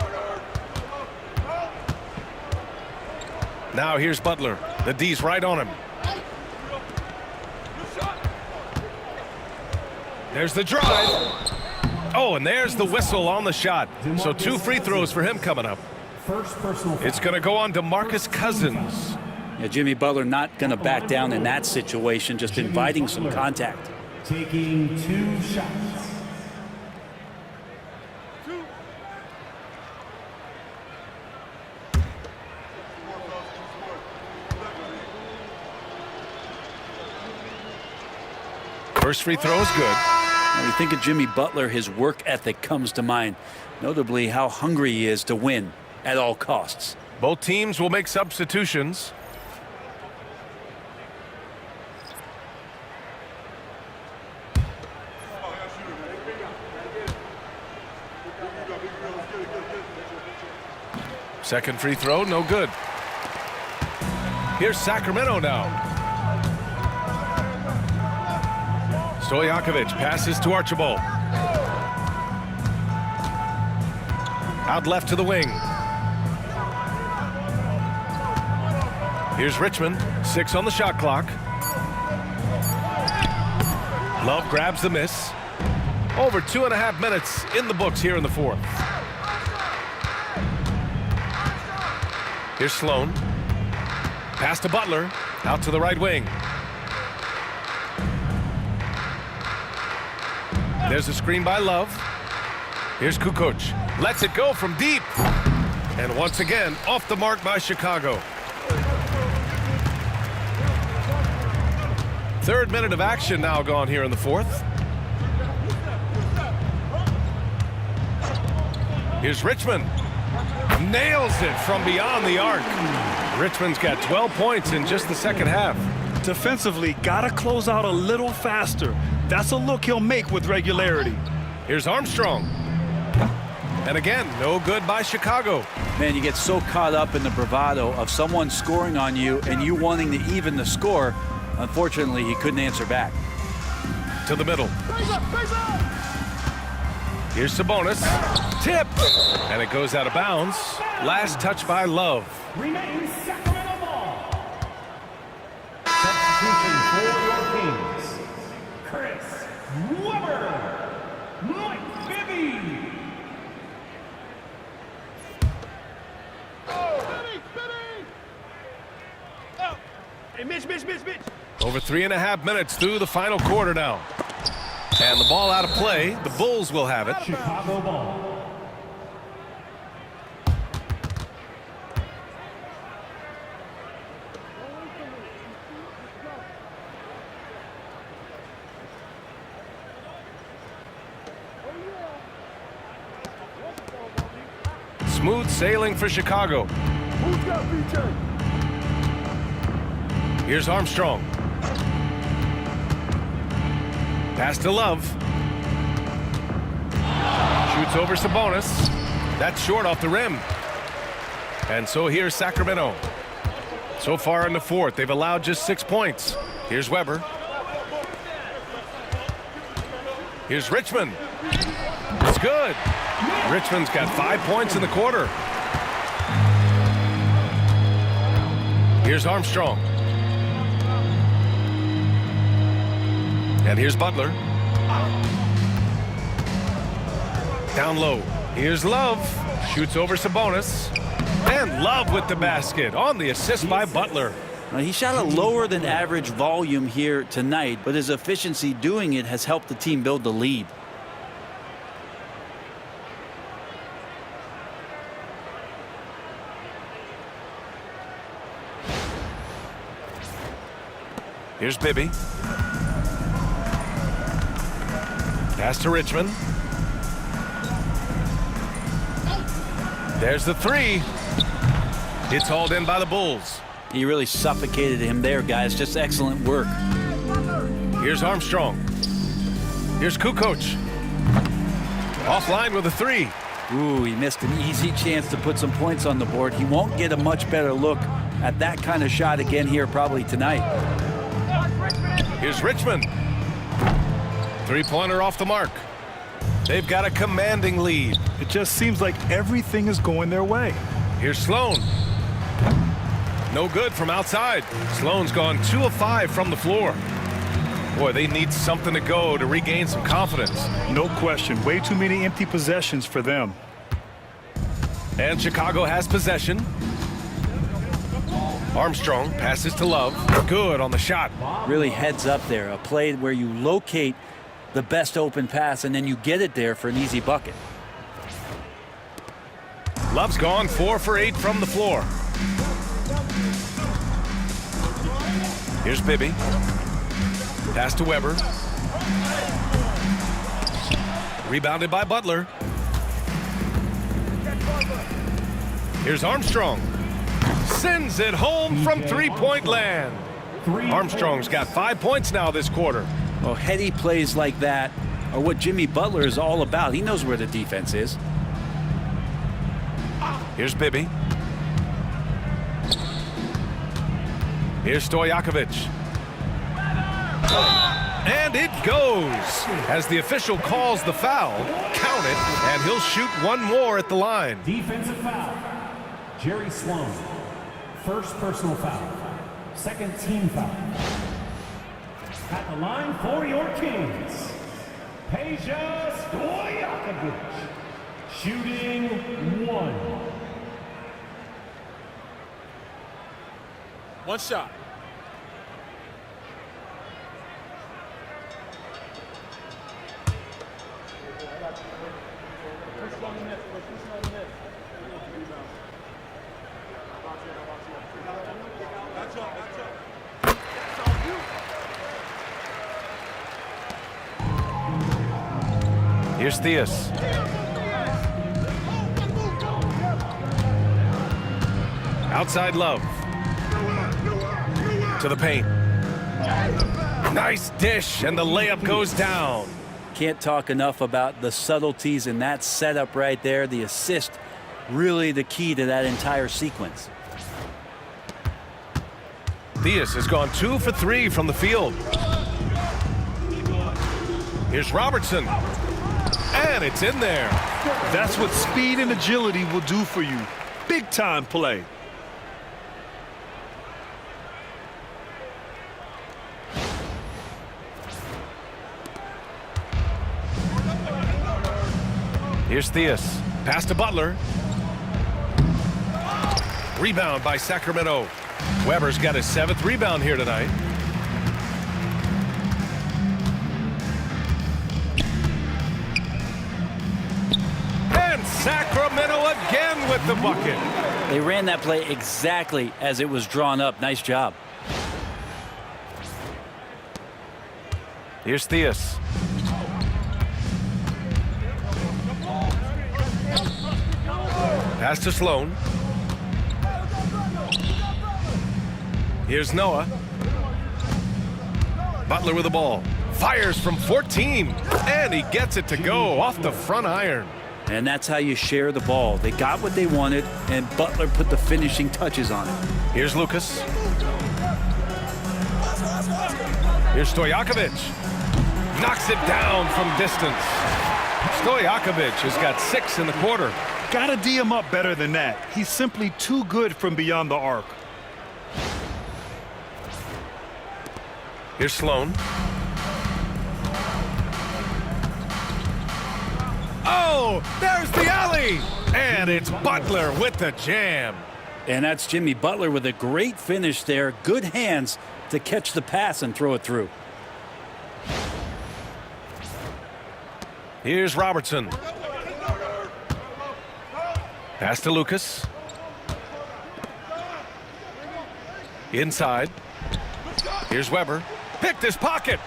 Now here's Butler. The D's right on him. There's the drive. Oh, and there's the whistle on the shot. So 2 free throws for him coming up. First personal foul. It's going to go on to Marcus Cousins. Yeah, Jimmy Butler not going to back down in that situation, just inviting some contact. Taking 2 shots. First free throw is good. When you think of Jimmy Butler, his work ethic comes to mind, notably how hungry he is to win at all costs. Both teams will make substitutions. Second free throw, no good. Here's Sacramento now. Stojakovic passes to Archibald. Out left to the wing. Here's Richmond. 6 on the shot clock. Love grabs the miss. Over 2.5 minutes in the books here in the fourth. Here's Sloan. Pass to Butler. Out to the right wing. There's a screen by Love. Here's Kukoc. Lets it go from deep. And once again, off the mark by Chicago. Third minute of action now gone here in the fourth. Here's Richmond. Nails it from beyond the arc. Richmond's got 12 points in just the second half. Defensively, gotta close out a little faster. That's a look he'll make with regularity. Here's Armstrong. And again, no good by Chicago. Man, you get so caught up in the bravado of someone scoring on you and you wanting to even the score. Unfortunately, he couldn't answer back. To the middle. Here's Sabonis. Tip. And it goes out of bounds. Last touch by Love. Remains Sacramento ball. Substitution for your Kings. Chris Webber. Mike Bibby. Hey, Mitch. Over 3.5 minutes through the final quarter now. And the ball out of play. The Bulls will have it. Chicago ball. Smooth sailing for Chicago. Who's got BJ? Here's Armstrong. Pass to Love. Shoots over Sabonis. That's short off the rim. And so here's Sacramento. So far in the fourth, they've allowed just 6 points. Here's Webber. Here's Richmond. It's good. Richmond's got 5 points in the quarter. Here's Armstrong. And here's Butler. Down low. Here's Love. Shoots over Sabonis. And Love with the basket on the assist by Butler. Now, he shot a lower than average volume here tonight, but his efficiency doing it has helped the team build the lead. Here's Bibby. Pass to Richmond. There's the three. It's hauled in by the Bulls. He really suffocated him there, guys. Just excellent work. Here's Armstrong. Here's Kukoc. Offline with a three. Ooh, he missed an easy chance to put some points on the board. He won't get a much better look at that kind of shot again here probably tonight. Here's Richmond. Three-pointer off the mark. They've got a commanding lead. It just seems like everything is going their way. Here's Sloan. No good from outside. Sloan's gone 2 of 5 from the floor. Boy, they need something to go to regain some confidence. No question. Way too many empty possessions for them. And Chicago has possession. Armstrong passes to Love. Good on the shot. Really heads up there. A play where you locate the best open pass and then you get it there for an easy bucket. Love's gone 4 for 8 from the floor. Here's Bibby. Pass to Weber. Rebounded by Butler. Here's Armstrong. Sends it home from three-point land. Armstrong's got 5 points now this quarter. Well, heady plays like that are what Jimmy Butler is all about. He knows where the defense is. Here's Bibby. Here's Stojakovic. And it goes. As the official calls the foul, count it, and he'll shoot one more at the line. Defensive foul. Jerry Sloan. First personal foul. Second team foul. At the line for your Kings, Peja Stojakovic. Shooting 1. One shot. Here's Theus. Outside Love. To the paint. Nice dish, and the layup goes down. Can't talk enough about the subtleties in that setup right there. The assist, really the key to that entire sequence. Theus has gone 2 for 3 from the field. Here's Robertson. And it's in there. That's what speed and agility will do for you. Big time play. Here's Theus. Pass to Butler. Rebound by Sacramento. Weber's got his 7th rebound here tonight. And Sacramento again with the bucket. They ran that play exactly as it was drawn up. Nice job. Here's Theus. Pass to Sloan. Here's Noah. Butler with the ball. Fires from 14. And he gets it to go off the front iron. And that's how you share the ball. They got what they wanted, and Butler put the finishing touches on it. Here's Lucas. Here's Stojakovic. Knocks it down from distance. Stojakovic has got 6 in the quarter. Gotta D him up better than that. He's simply too good from beyond the arc. Here's Sloan. Oh, there's the alley. And it's Butler with the jam. And that's Jimmy Butler with a great finish there. Good hands to catch the pass and throw it through. Here's Robertson. Pass to Lucas. Inside. Here's Weber. Picked his pocket.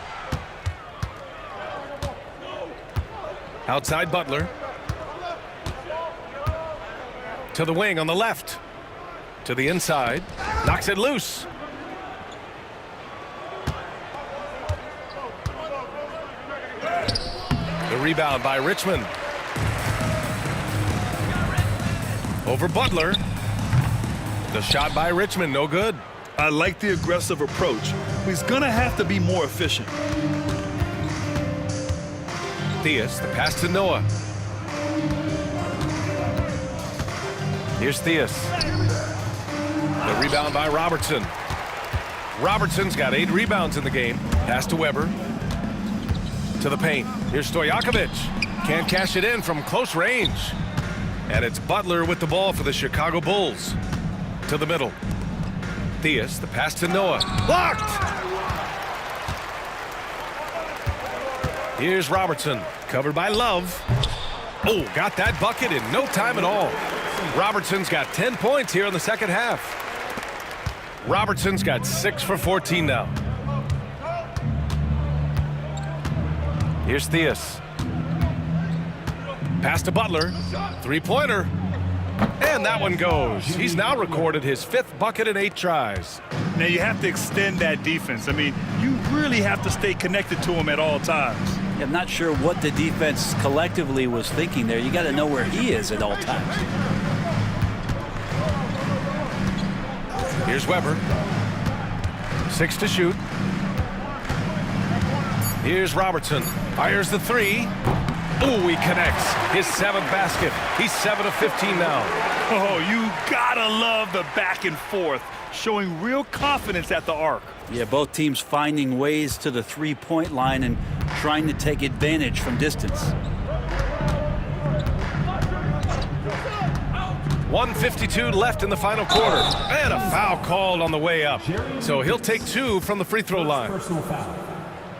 Outside Butler. To the wing on the left. To the inside. Knocks it loose. The rebound by Richmond. Over Butler. The shot by Richmond, no good. I like the aggressive approach. He's gonna have to be more efficient. Theus, the pass to Noah. Here's Theus. The rebound by Robertson. Robertson's got 8 rebounds in the game. Pass to Weber. To the paint. Here's Stojakovic. Can't cash it in from close range. And it's Butler with the ball for the Chicago Bulls. To the middle. Theus, the pass to Noah. Blocked! Here's Robertson. Covered by Love. Oh, got that bucket in no time at all. Robertson's got 10 points here in the second half. Robertson's got 6 for 14 now. Here's Theus. Pass to Butler. 3-pointer. And that one goes. He's now recorded his 5th bucket in 8 tries. Now you have to extend that defense. I mean, you really have to stay connected to him at all times. I'm not sure what the defense collectively was thinking there. You got to know where he is at all times. Here's Weber. 6 to shoot. Here's Robertson. Fires the 3. Ooh, he connects. His 7th basket. He's 7 of 15 now. Oh, you gotta love the back and forth, showing real confidence at the arc. Yeah, both teams finding ways to the 3-point line and trying to take advantage from distance. 1:52 left in the final quarter. And a foul called on the way up. So he'll take 2 from the free throw line. Personal foul.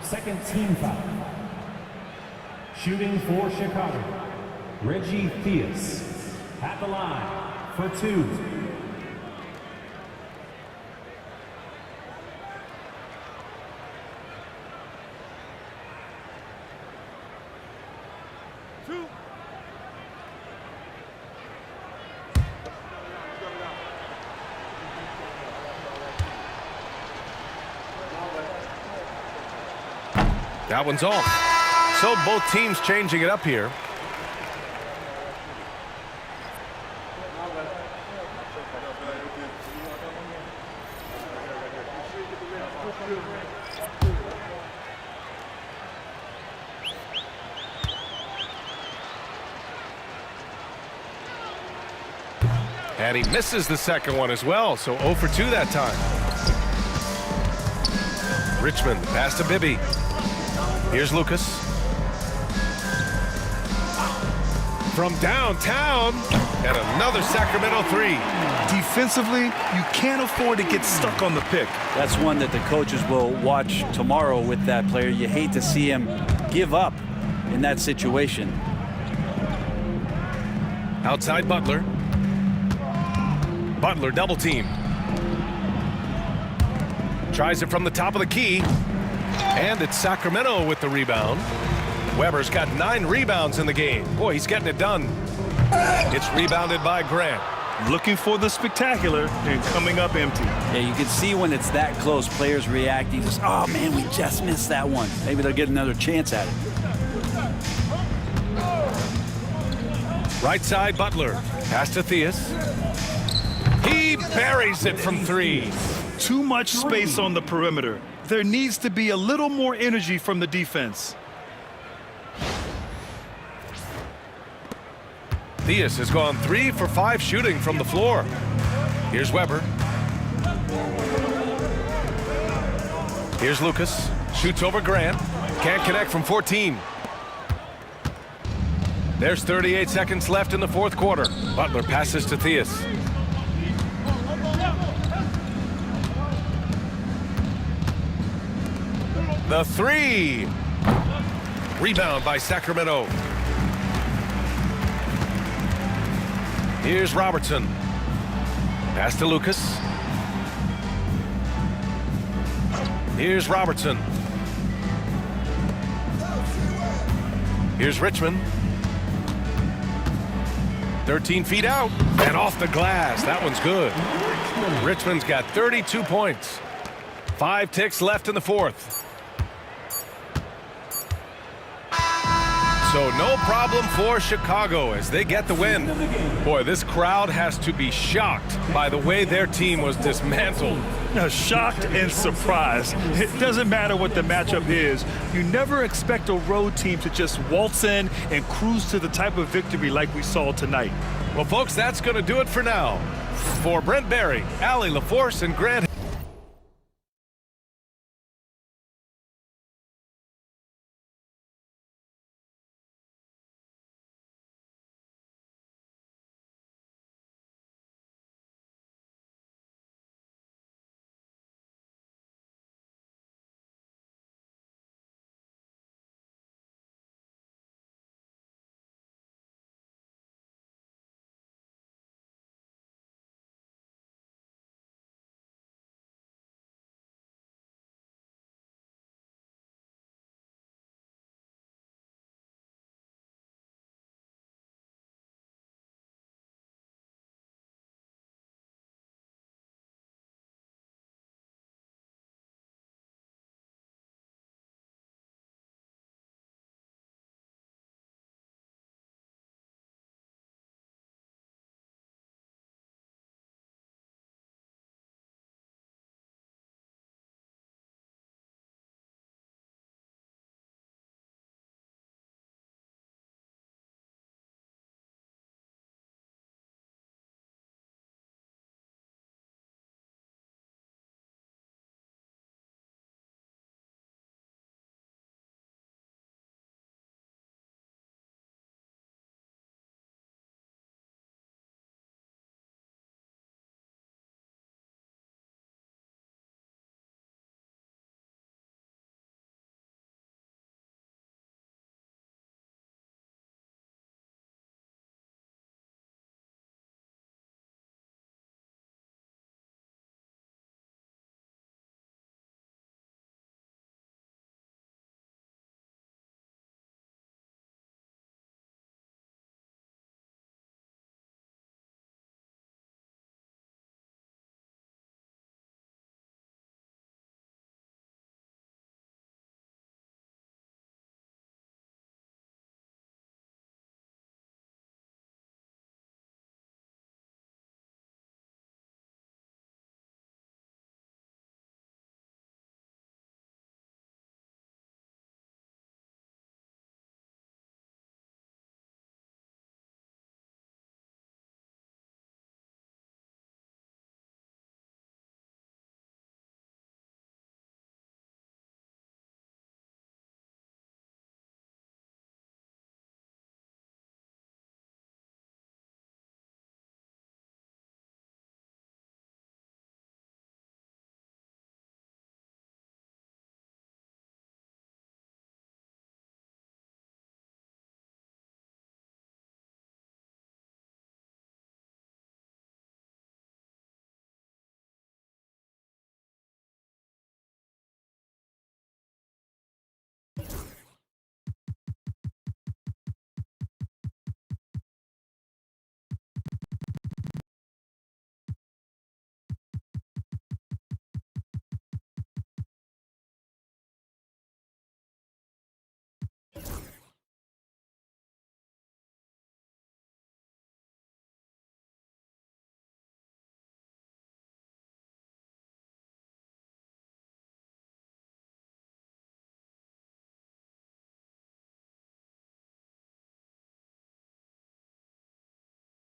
Second team foul. Shooting for Chicago, Reggie Theus at the line for 2. That one's off. So both teams changing it up here. And he misses the second one as well, so 0 for 2 that time. Richmond, pass to Bibby. Here's Lucas. From downtown, and another Sacramento 3. Defensively, you can't afford to get stuck on the pick. That's one that the coaches will watch tomorrow with that player. You hate to see him give up in that situation. Outside Butler. Butler double team. Tries it from the top of the key. And it's Sacramento with the rebound. Weber's got 9 rebounds in the game. Boy, he's getting it done. It's rebounded by Grant. Looking for the spectacular and coming up empty. Yeah, you can see when it's that close, players reacting. Just, oh, man, we just missed that one. Maybe they'll get another chance at it. Right side, Butler. Pass to Theus. He buries it from 3. Too much space on the perimeter. There needs to be a little more energy from the defense. Theus has gone 3 for 5 shooting from the floor. Here's Weber. Here's Lucas. Shoots over Grant. Can't connect from 14. There's 38 seconds left in the fourth quarter. Butler passes to Theus. The three. Rebound by Sacramento. Here's Robertson. Pass to Lucas. Here's Robertson. Here's Richmond. 13 feet out and off the glass. That one's good. Richmond's got 32 points. 5 ticks left in the fourth. So no problem for Chicago as they get the win. Boy, this crowd has to be shocked by the way their team was dismantled. Shocked and surprised. It doesn't matter what the matchup is. You never expect a road team to just waltz in and cruise to the type of victory like we saw tonight. Well, folks, that's going to do it for now. For Brent Barry, Allie LaForce, and Grant